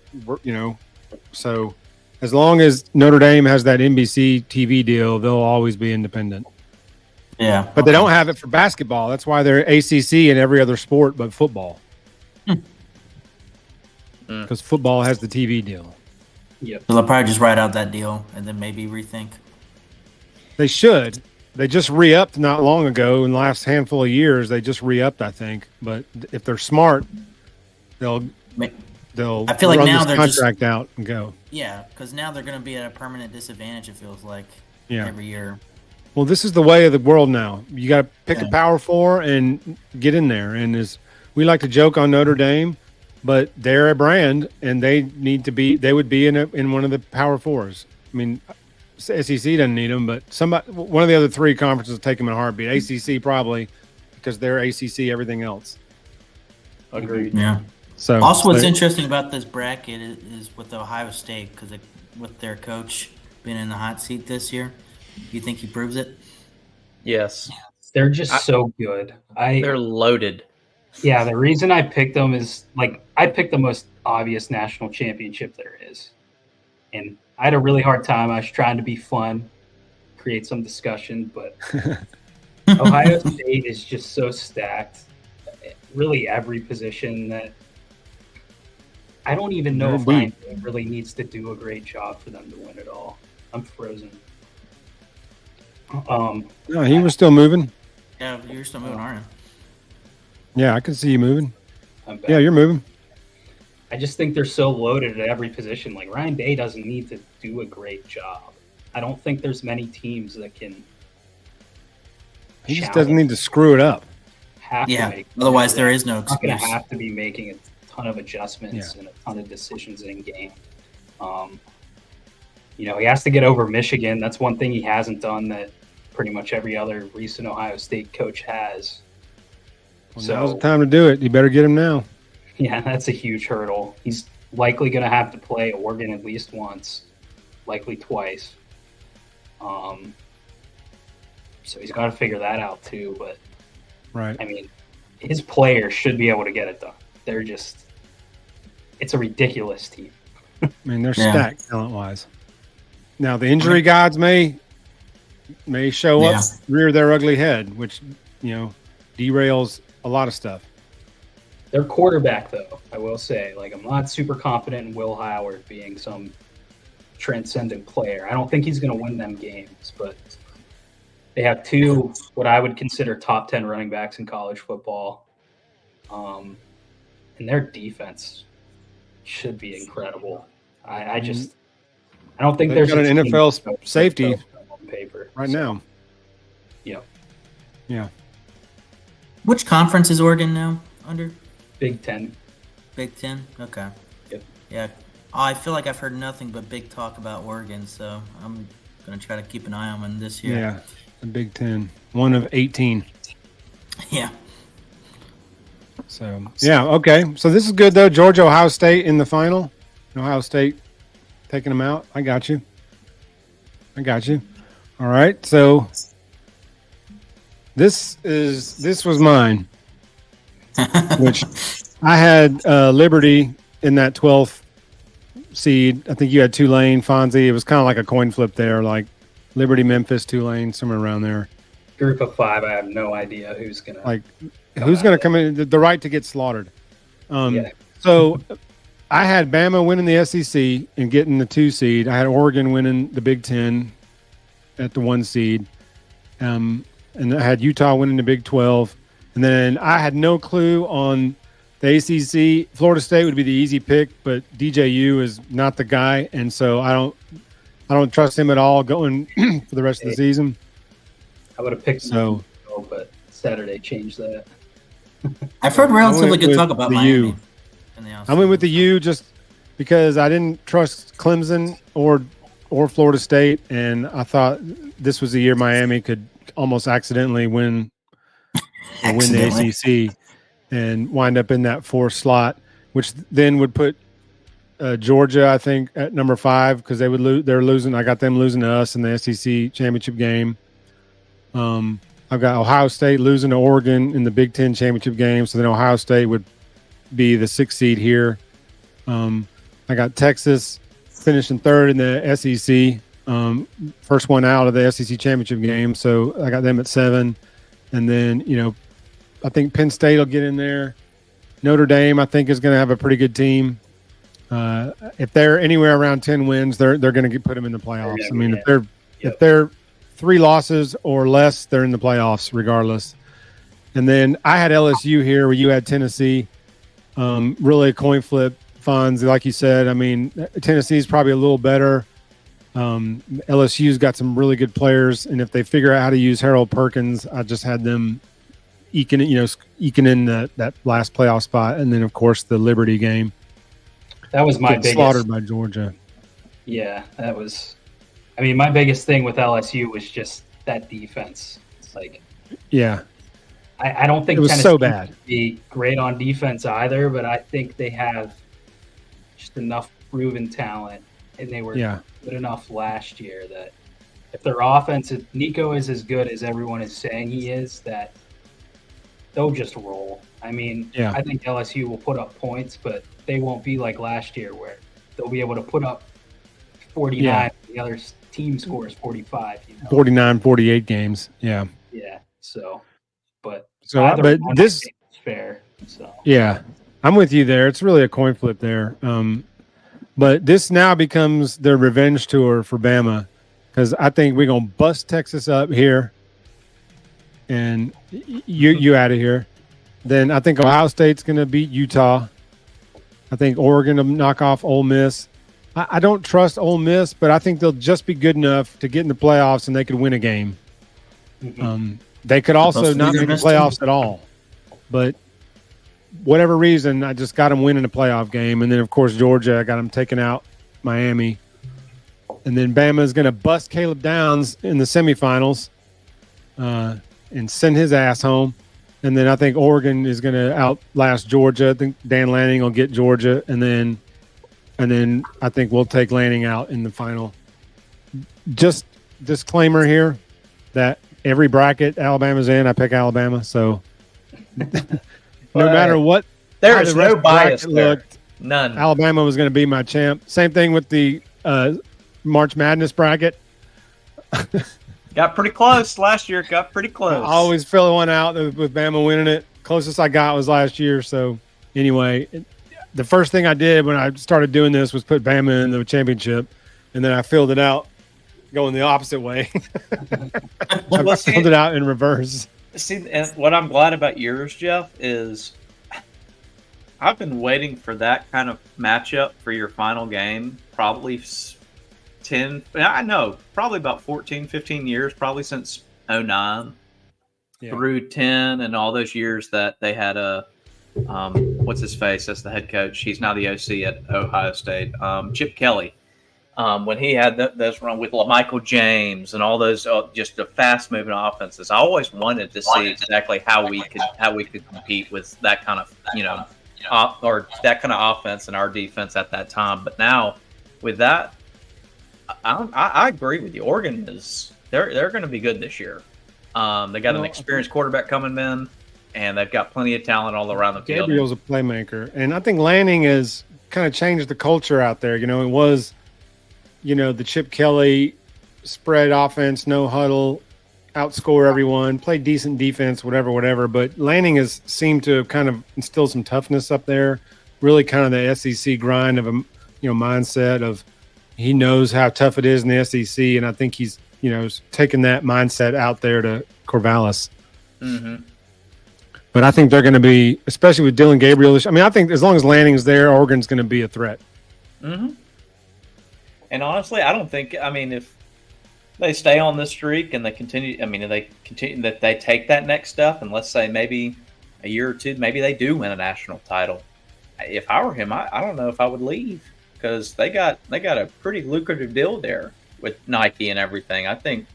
so as long as Notre Dame has that NBC TV deal, they'll always be independent. Yeah, but they don't have it for basketball. That's why they're ACC in every other sport but football. Because football has the TV deal. Yep. So they'll probably just write out that deal and then maybe rethink. They should. They just re-upped not long ago. In the last handful of years, they just re-upped, I think. But if they're smart, they'll I feel like run now this they're contract out and go. Yeah, because now they're going to be at a permanent disadvantage, it feels like, Yeah. every year. Well, this is the way of the world now. You got to pick a Power Four and get in there. And we like to joke on Notre Dame, but they're a brand, and they need to be. They would be in one of the Power Fours. I mean, SEC doesn't need them, but one of the other three conferences will take them in a heartbeat. ACC probably, because they're ACC everything else. Agreed. Yeah. So also, what's interesting about this bracket is with Ohio State, because with their coach being in the hot seat this year. You think he proves it? Yes. They're just so good. They're loaded. Yeah, the reason I picked them is I picked the most obvious national championship there is. And I had a really hard time. I was trying to be fun, create some discussion, but Ohio State is just so stacked. Really every position that I don't even know if Ryan really needs to do a great job for them to win it all. I'm frozen. No, he was still moving. Yeah, you're still moving, aren't you? Yeah, I can see you moving. I'm back. Yeah, you're moving. I just think they're so loaded at every position. Like Ryan Day doesn't need to do a great job. I don't think there's many teams that can. He just doesn't need to screw it up. Otherwise, there is no excuse. He's going to have to be making a ton of adjustments and a ton of decisions in game. He has to get over Michigan. That's one thing he hasn't done that pretty much every other recent Ohio State coach has. Well, now's the time to do it. You better get him now. Yeah, that's a huge hurdle. He's likely going to have to play Oregon at least once, likely twice. So he's got to figure that out too. But right, I mean, his players should be able to get it done. It's a ridiculous team. I mean, they're stacked talent-wise. Now the injury gods may show up, rear their ugly head, which derails a lot of stuff. Their quarterback, though, I will say, I'm not super confident in Will Howard being some transcendent player. I don't think he's going to win them games, but they have two what I would consider top 10 running backs in college football. And their defense should be incredible. I don't think They've there's got an NFL safety on paper right now. Yeah. Which conference is Oregon now under? Big Ten. Big Ten? Okay. Yep. Yeah. I feel like I've heard nothing but big talk about Oregon, so I'm going to try to keep an eye on them this year. Yeah, the Big Ten. One of 18. Yeah. So, okay. So this is good, though. Georgia, Ohio State in the final. Ohio State taking them out. I got you. All right. So this was mine, which I had Liberty in that 12th seed. I think you had Tulane, Fonzie. It was kind of like a coin flip there, like Liberty, Memphis, Tulane, somewhere around there. Group of 5, I have no idea who's going to come in. The right to get slaughtered. So I had Bama winning the SEC and getting the 2 seed. I had Oregon winning the Big Ten at the 1 seed. And I had Utah winning the Big 12. And then I had no clue on the ACC. Florida State would be the easy pick, but DJU is not the guy. And so I don't trust him at all going for the rest of the season. I would have picked but Saturday changed that. I've heard relatively good talk about Miami. I went with the U just because I didn't trust Clemson or Florida State, and I thought this was the year Miami could almost accidentally win the ACC and wind up in that 4th slot, which then would put Georgia, I think, at number 5 because they would they're losing. I got them losing to us in the SEC championship game. I've got Ohio State losing to Oregon in the Big Ten championship game, so then Ohio State would be the 6th seed here. I got Texas finishing third in the SEC. First one out of the SEC championship game. So I got them at 7. And then, I think Penn State will get in there. Notre Dame, I think, is going to have a pretty good team. If they're anywhere around 10 wins, they're going to put them in the playoffs. I mean, if they're 3 losses or less, they're in the playoffs regardless. And then I had LSU here where you had Tennessee. Really a coin flip, Fonz, like you said. I mean, Tennessee's probably a little better. LSU's got some really good players, and if they figure out how to use Harold Perkins, I just had them eking in that last playoff spot, and then of course the Liberty game. That was my biggest. Slaughtered by Georgia. Yeah, that was. I mean, my biggest thing with LSU was just that defense. It's like, yeah, I don't think it was Tennessee so bad. would be great on defense either, but I think they have just enough proven talent, and they were good enough last year that if their offense, if Nico is as good as everyone is saying he is, that they'll just roll. I mean, I think LSU will put up points, but they won't be like last year where they'll be able to put up 49. Yeah. The other team scores 45. 49, 48 games. Yeah. Yeah. So, but this is fair. So yeah, I'm with you there. It's really a coin flip there. But this now becomes their revenge tour for Bama, because I think we're gonna bust Texas up here, and you out of here. Then I think Ohio State's gonna beat Utah. I think Oregon will knock off Ole Miss. I don't trust Ole Miss, but I think they'll just be good enough to get in the playoffs and they could win a game. Mm-hmm. They could also not make the playoffs at all. But whatever reason, I just got them winning a playoff game. And then, of course, Georgia, I got them taking out Miami. And then Bama is going to bust Caleb Downs in the semifinals and send his ass home. And then I think Oregon is going to outlast Georgia. I think Dan Lanning will get Georgia. And then I think we'll take Lanning out in the final. Just disclaimer here that every bracket Alabama's in, I pick Alabama. So no matter what, there's no bias there. Looked, none. Alabama was going to be my champ. Same thing with the March Madness bracket. Got pretty close last year. Got pretty close. I always fill one out with Bama winning it. Closest I got was last year. So anyway, the first thing I did when I started doing this was put Bama in the championship, and then I filled it out going the opposite way. I filled it out in reverse. See, and what I'm glad about yours, Jeff, is I've been waiting for that kind of matchup for your final game probably 14, 15 years, probably since 2009 through 10 and all those years that they had what's his face? That's the head coach. He's now the OC at Ohio State. Chip Kelly. When he had this run with Michael James and all those just the fast moving offenses, I always wanted to see exactly how we could compete with that kind of or that kind of offense in our defense at that time. But now with that, I agree with you. Oregon they're going to be good this year. They got an experienced quarterback coming in, and they've got plenty of talent all around the field. Gabriel's a playmaker, and I think Lanning has kind of changed the culture out there. It was, the Chip Kelly spread offense, no huddle, outscore everyone, play decent defense, whatever. But Lanning has seemed to kind of instill some toughness up there. Really, kind of the SEC grind of a mindset of he knows how tough it is in the SEC, and I think he's taking that mindset out there to Corvallis. Mm-hmm. But I think they're going to be, especially with Dylan Gabriel. I think as long as Lanning's there, Oregon's going to be a threat. Mm-hmm. And honestly, I don't think. If they stay on this streak and they continue, that they take that next step, and let's say maybe a year or two, maybe they do win a national title. If I were him, I don't know if I would leave, because they got a pretty lucrative deal there with Nike and everything. I think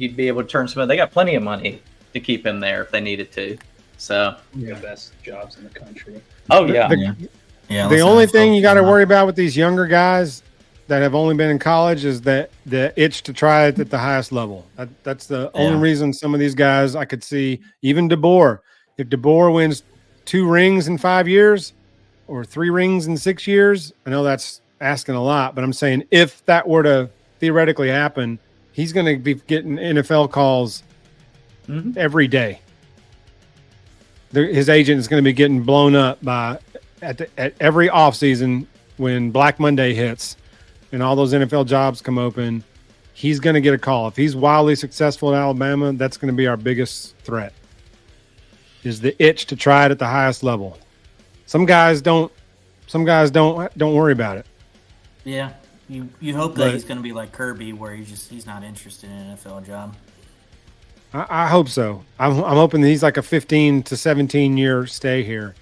you'd be able to turn some. They got plenty of money to keep him there if they needed to. So the best jobs in the country. Oh yeah. The only thing you got to worry about with these younger guys that have only been in college is that the itch to try it at the highest level. That's the only reason some of these guys I could see. Even DeBoer, if DeBoer wins 2 rings in 5 years or 3 rings in 6 years, I know that's asking a lot, but I'm saying if that were to theoretically happen, he's going to be getting NFL calls every day. His agent is going to be getting blown up at every offseason when Black Monday hits and all those NFL jobs come open. He's going to get a call. If he's wildly successful in Alabama, that's going to be our biggest threat, is the itch to try it at the highest level. Some guys don't worry about it. Yeah. You hope that he's going to be like Kirby, where he's not interested in an NFL job. I hope so. I'm hoping that he's like a 15 to 17 year stay here,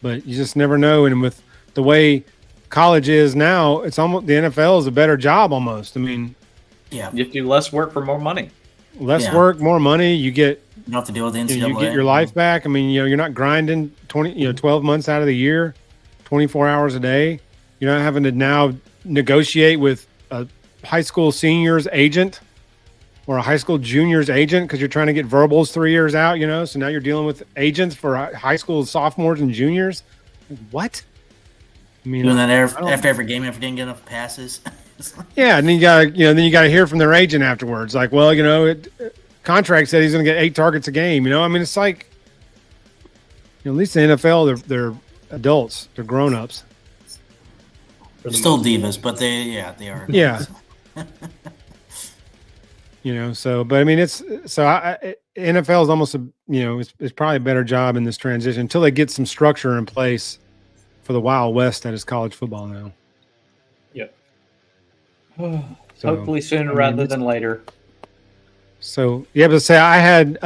but you just never know. And with the way college is now, it's almost the NFL is a better job almost. I mean, yeah, you have to do less work for more money. Less work, more money. You don't have to deal with the NCAA. You get your life back. I mean, you're not grinding 12 months out of the year, 24 hours a day. You're not having to now negotiate with a high school senior's agent or a high school junior's agent because you're trying to get verbals 3 years out, so now you're dealing with agents for high school sophomores and juniors. What? I mean, doing that after every game after didn't get enough passes. Yeah, and then you gotta hear from their agent afterwards. Like, well, contract said he's going to get 8 targets a game. I mean, it's like, at least the NFL, they're adults, they're grown-ups. Still divas, but they are. Yeah. But I mean, NFL is almost it's probably a better job in this transition until they get some structure in place for the Wild West that is college football now. Yep. Hopefully sooner rather than later. So but say I had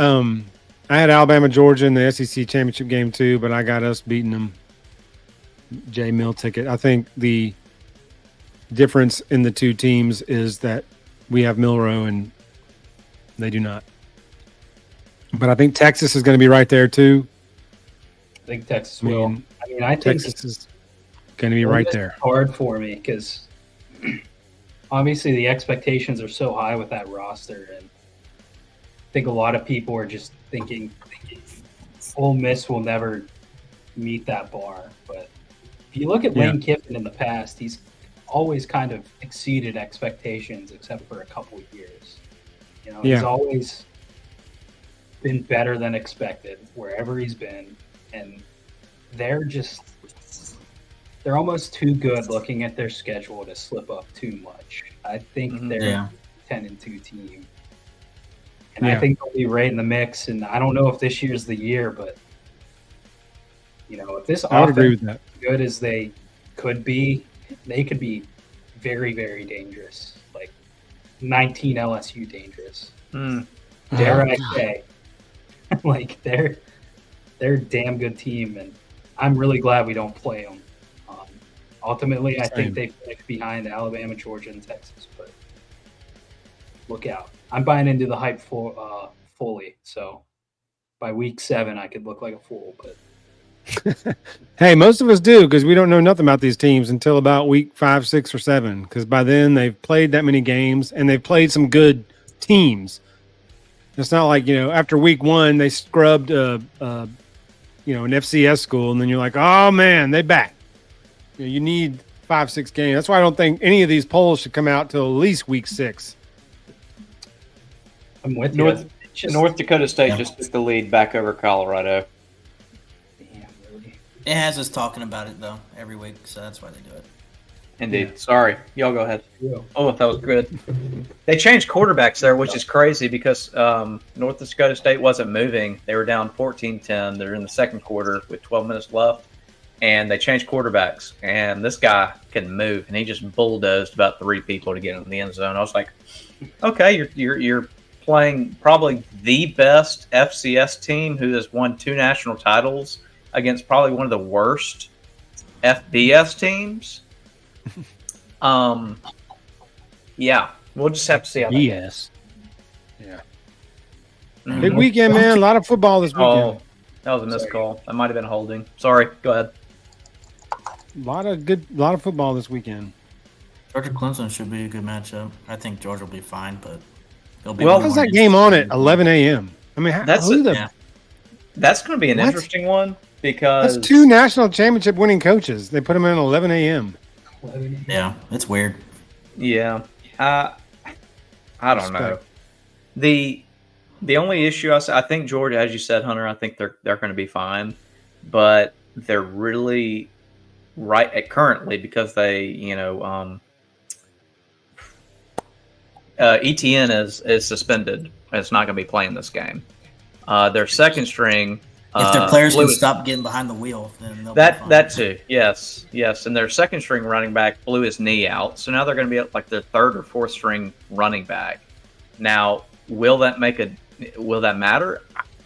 Alabama, Georgia in the SEC championship game too, but I got us beating them. J Mill ticket. I think the difference in the two teams is that we have Milroe and they do not. But I think Texas is going to be right there too. I think Texas will. I think Texas is going to be right there. Hard for me because obviously the expectations are so high with that roster, and I think a lot of people are just thinking Ole Miss will never meet that bar. But if you look at Lane Kiffin in the past, he's always kind of exceeded expectations, except for a couple of years. He's always been better than expected wherever he's been, and they're almost too good looking at their schedule to slip up too much. I think they're a 10-2 team, and I think they'll be right in the mix. And I don't know if this year's the year, but if this offense agree with that. is good as they could be, they could be very, very dangerous, like 19 LSU dangerous. Dare I say, like they're a damn good team, and I'm really glad we don't play them. Ultimately, I think they finish behind Alabama, Georgia, and Texas, but look out. I'm buying into the hype fully, so by week 7, I could look like a fool, but hey, most of us do because we don't know nothing about these teams until about week 5, 6, or 7. Because by then they've played that many games and they've played some good teams. It's not like after week 1 they scrubbed an FCS school and then you're like, oh man, they back. You need 5, 6 games. That's why I don't think any of these polls should come out till at least week 6. I'm with you. North Dakota State just took the lead back over Colorado. It has us talking about it, though, every week, so that's why they do it. Indeed. Yeah. Sorry. Y'all go ahead. Yeah. Oh, that was good. They changed quarterbacks there, which is crazy because North Dakota State wasn't moving. They were down 14-10. They're in the second quarter with 12 minutes left, and they changed quarterbacks. And this guy can move, and he just bulldozed about 3 people to get in the end zone. I was like, okay, you're playing probably the best FCS team who has won 2 national titles against probably one of the worst FBS teams. Yeah, we'll just have to see how that goes. Yeah. Big weekend, man. A lot of football this weekend. Oh, that was a missed call. That might have been holding. Sorry. Go ahead. A lot of football this weekend. Georgia Clemson should be a good matchup. I think Georgia will be fine, but it'll be. How's that game on at 11 a.m.? I mean, that's going to be an interesting one because that's 2 national championship winning coaches. They put them in at 11 a.m. Yeah, it's weird. Yeah. I don't know. The only issue I think Georgia, as you said, Hunter, I think they're going to be fine, but they're really right at currently because they, ETN is suspended. It's not going to be playing this game. Their second string. If their players can stop getting behind the wheel, then they'll be fine. That too, yes. And their second string running back blew his knee out, so now they're going to be at like their third or fourth string running back. Now, will that matter?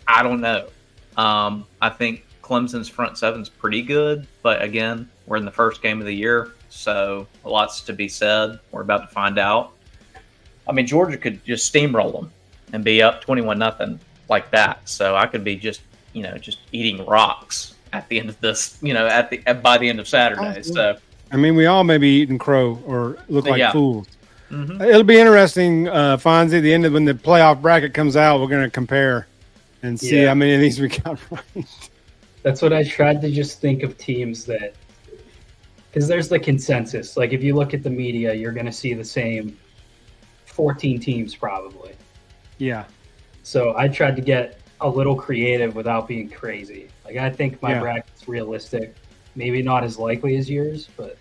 I don't know. I think Clemson's front seven's pretty good, but again, we're in the first game of the year, so lots to be said. We're about to find out. I mean, Georgia could just steamroll them and be up 21-0 like that. So I could be just eating rocks at the end of this, by the end of Saturday. So I mean, we all may be eating crow or look like fools. Mm-hmm. It'll be interesting, Fonzie. At the end of when the playoff bracket comes out, we're going to compare and see how many of these we got right. That's what I tried to just think of teams that, because there's the consensus. Like if you look at the media, you're going to see the same 14 teams probably. Yeah. So I tried to get a little creative without being crazy. Like I think my bracket's realistic. Maybe not as likely as yours, but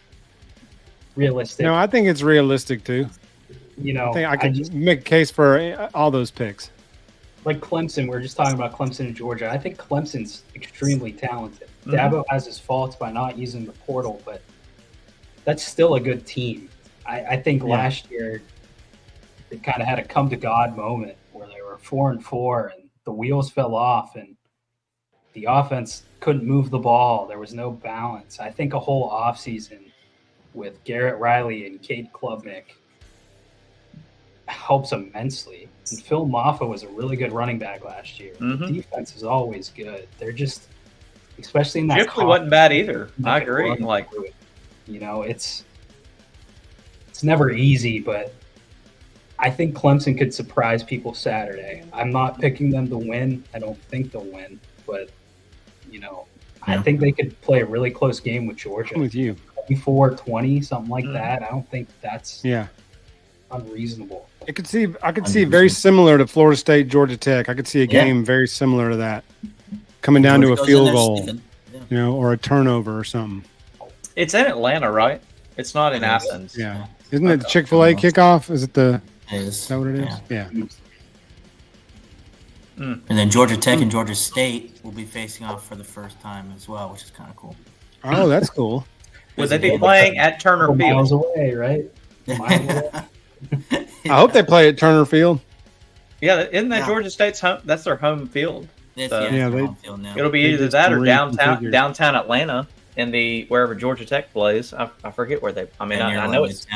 realistic. No, I think it's realistic too. I think I could make a case for all those picks. Like Clemson, we're just talking about Clemson and Georgia. I think Clemson's extremely talented. Mm-hmm. Dabo has his faults by not using the portal, but that's still a good team. I think last year they kind of had a come to God moment where they were 4-4 and the wheels fell off and the offense couldn't move the ball. There was no balance. I think a whole offseason with Garrett Riley and Cade Klubnik helps immensely. And Phil Maffa was a really good running back last year. Mm-hmm. Defense is always good. They're just, especially in that. Shipley wasn't bad either. I agree. It's never easy, but I think Clemson could surprise people Saturday. I'm not picking them to win. I don't think they'll win, but I think they could play a really close game with Georgia. I'm with you. 24-20, something like that. I don't think that's unreasonable. I could see very similar to Florida State, Georgia Tech. I could see a game very similar to that, coming down to a field goal, or a turnover or something. It's in Atlanta, right? It's not in Athens. Yeah. Isn't it the Chick-fil-A kickoff? Is that what it is? Yeah. And then Georgia Tech and Georgia State will be facing off for the first time as well, which is kind of cool. Oh, that's cool. Would they be playing at Turner Field? Miles away, right? I hope they play at Turner Field. Yeah, isn't that Georgia State's home? That's their home field. Home field now. It'll be either that or downtown Atlanta in wherever Georgia Tech plays. I forget where they. I mean, I know it's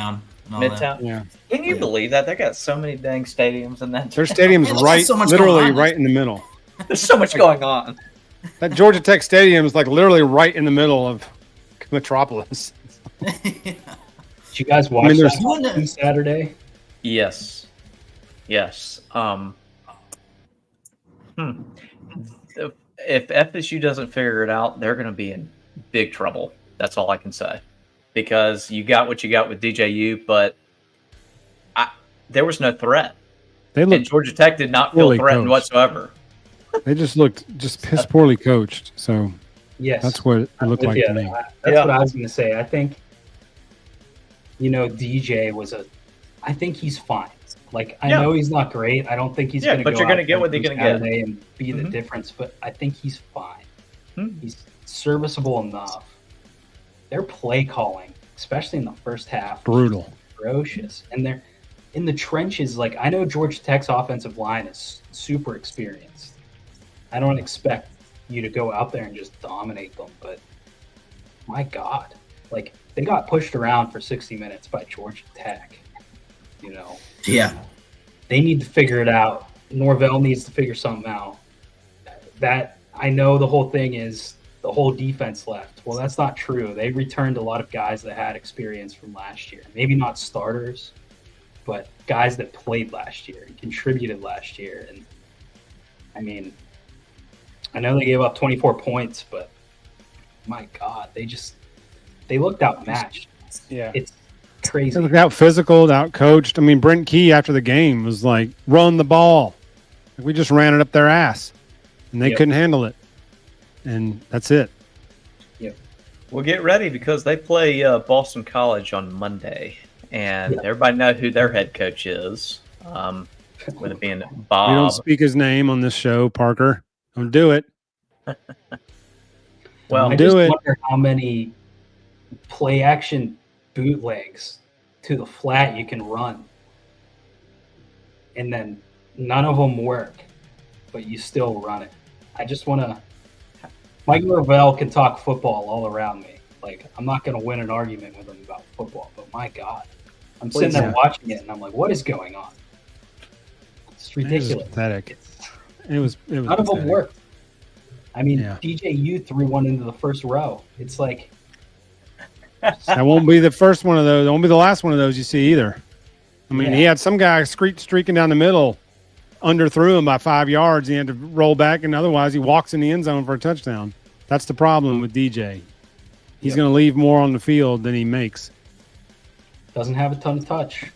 Midtown. Yeah. Can you believe that they got so many dang stadiums in that? Their stadium's literally right in the middle. There's so much going on. That Georgia Tech stadium is like literally right in the middle of Metropolis. Did you guys watch that on Saturday? Yes. If FSU doesn't figure it out, they're going to be in big trouble. That's all I can say. Because you got what you got with DJU, but there was no threat. And Georgia Tech did not feel threatened whatsoever. They just looked piss poorly coached. So that's what it looked like to me. That's what I was going to say. I think, DJ I think he's fine. Like, I know he's not great. I don't think he's going to go. But you're going to get what they're going to get and be the difference. But I think he's fine. He's serviceable enough. Their play calling, especially in the first half, brutal, ferocious, and they're in the trenches. Like, I know Georgia Tech's offensive line is super experienced. I don't expect you to go out there and just dominate them, but my God, like, they got pushed around for 60 minutes by Georgia Tech. Yeah, they need to figure it out. Norvell needs to figure something out. That I know the whole thing is the whole defense left. Well, that's not true. They returned a lot of guys that had experience from last year. Maybe not starters, but guys that played last year and contributed last year. And I mean, I know they gave up 24 points, but my God, they looked outmatched. Yeah. It's crazy. They look out physical, out coached. I mean, Brent Key after the game was like, run the ball. Like, we just ran it up their ass, and they couldn't handle it. And that's it. Yep. Well, get ready because they play Boston College on Monday, and everybody knows who their head coach is, with it being Bob. We don't speak his name on this show, Parker. Don't do it. Well, I just wonder how many play-action bootlegs to the flat you can run, and then none of them work, but you still run it. I just want to. Mike Norvell can talk football all around me. Like, I'm not going to win an argument with him about football, but my God, I'm sitting there watching it, and I'm like, what is going on? It's ridiculous. It was pathetic. It was none of them worked. I mean, DJU threw one into the first row. It's like that won't be the first one of those. It won't be the last one of those you see either. I mean, he had some guy streaking down the middle, underthrew him by 5 yards. He had to roll back, and otherwise he walks in the end zone for a touchdown. That's the problem with DJ. He's going to leave more on the field than he makes. Doesn't have a ton of touch.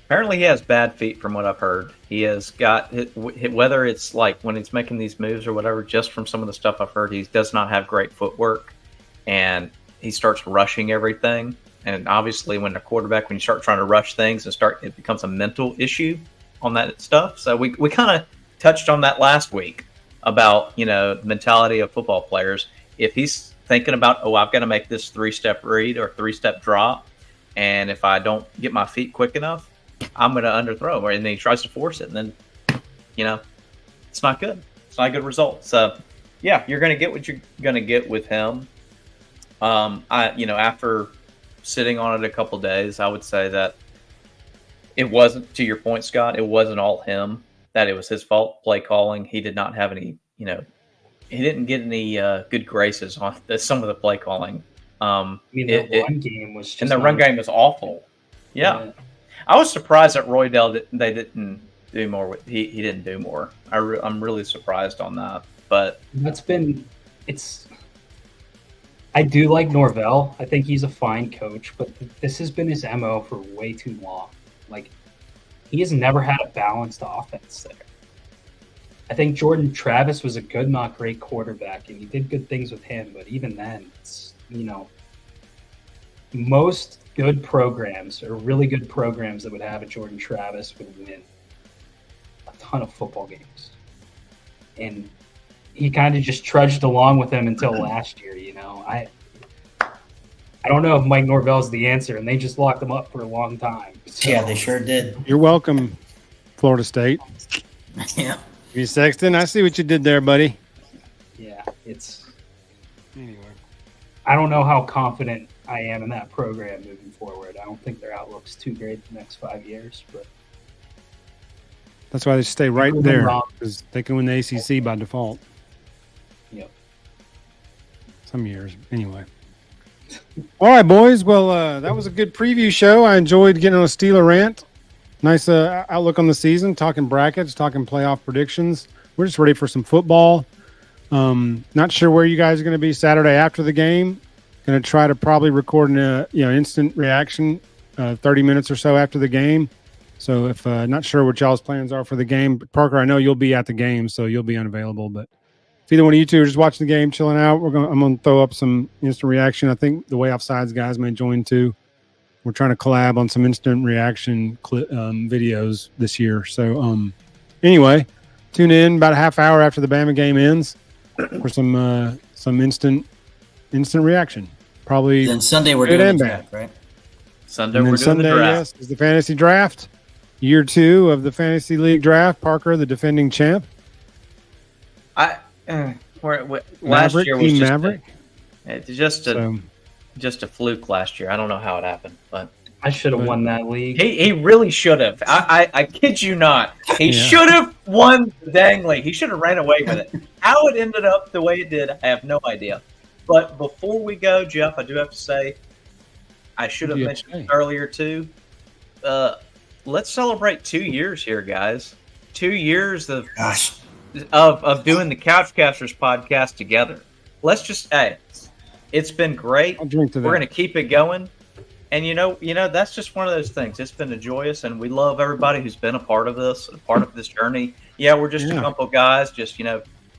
Apparently he has bad feet from what I've heard. He has got, whether it's like when he's making these moves or whatever, just from some of the stuff I've heard, he does not have great footwork, and he starts rushing everything. And obviously when when you start trying to rush things it becomes a mental issue on that stuff. So we kind of touched on that last week about, the mentality of football players. If he's thinking about, I've got to make this 3-step read or 3-step drop, and if I don't get my feet quick enough, I'm going to underthrow. And then he tries to force it, and then, it's not good. It's not a good result. So, you're going to get what you're going to get with him. After sitting on it a couple days, I would say that it wasn't, to your point, Scott, it wasn't all him, that it was his fault, play calling. He did not have any, he didn't get any good graces on some of the play calling. Run game was just... And the run game was awful. Yeah. I was surprised that Roydell, they didn't do more. He didn't do more. I'm really surprised on that. But I do like Norvell. I think he's a fine coach, but this has been his MO for way too long. Like, he has never had a balanced offense there. I think Jordan Travis was a good, not great quarterback, and he did good things with him. But even then, it's, most good programs or really good programs that would have a Jordan Travis would win a ton of football games. And he kind of just trudged along with them until last year, I don't know if Mike Norvell's the answer, and they just locked him up for a long time. So. Yeah, they sure did. You're welcome, Florida State. Yeah. You Sexton, I see what you did there, buddy. Yeah, it's... Anyway. I don't know how confident I am in that program moving forward. I don't think their outlook's too great the next 5 years, but... That's why they stay right there, because they can win the ACC by default. Yep. Some years. Anyway. All right, boys. Well, that was a good preview show. I enjoyed getting on a Steeler rant. Nice outlook on the season, talking brackets, talking playoff predictions. We're just ready for some football. Not sure where you guys are going to be Saturday after the game. Going to try to probably record an instant reaction 30 minutes or so after the game. So if not sure what y'all's plans are for the game. But Parker, I know you'll be at the game, so you'll be unavailable. But if either one of you two are just watching the game, chilling out, I'm going to throw up some instant reaction. I think the Way Offsides guys may join too. We're trying to collab on some instant reaction videos this year. So anyway, tune in about a half hour after the Bama game ends for some instant reaction. Probably. Then Sunday we're doing the draft, right? Sunday we're doing the draft. Yes, is the fantasy draft. Year 2 of the fantasy league draft. Parker, the defending champ. Last year was just just a fluke last year. I don't know how it happened, but I should have won that league. He really should have. I kid you not. He should have won the dang league. He should have ran away with it. How it ended up the way it did, I have no idea. But before we go, Jeff, I do have to say, I should have mentioned it earlier too. Let's celebrate 2 years here, guys. 2 years of doing the Couchcasters podcast together. Let's just It's been great. I'll drink to that. We're going to keep it going. And you know, that's just one of those things. It's been a joyous, and we love everybody who's been a part of this, a part of this journey. Yeah, we're just a couple of guys, just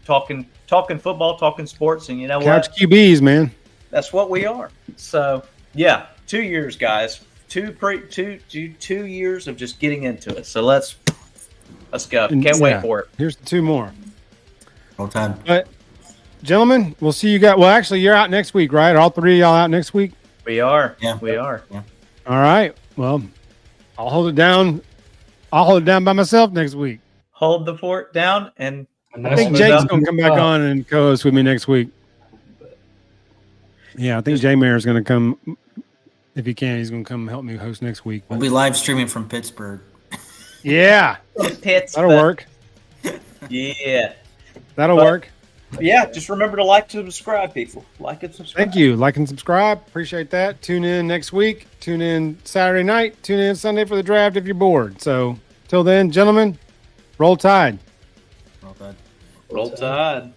talking football, talking sports, and Couch QBs, man. That's what we are. So yeah, 2 years, guys. 2 years of just getting into it. So let's go. Can't wait for it. Here's 2 more. All time. But gentlemen, we'll see you guys. Well, actually, you're out next week, right? All 3 of y'all out next week. We are. Yeah. We are. Yeah. All right. Well, I'll hold it down. I'll hold it down by myself next week. Hold the fort down, and I think Jake's going to come back on and co-host with me next week. Yeah, I think J Mayer is going to come. If he can, he's going to come help me host next week. We'll be live streaming from Pittsburgh. Yeah. That'll work. Yeah. That'll work. Yeah, just remember to like and subscribe, people. Like and subscribe. Thank you. Like and subscribe. Appreciate that. Tune in next week. Tune in Saturday night. Tune in Sunday for the draft if you're bored. So, till then, gentlemen, roll tide. Roll Tide. Roll Tide.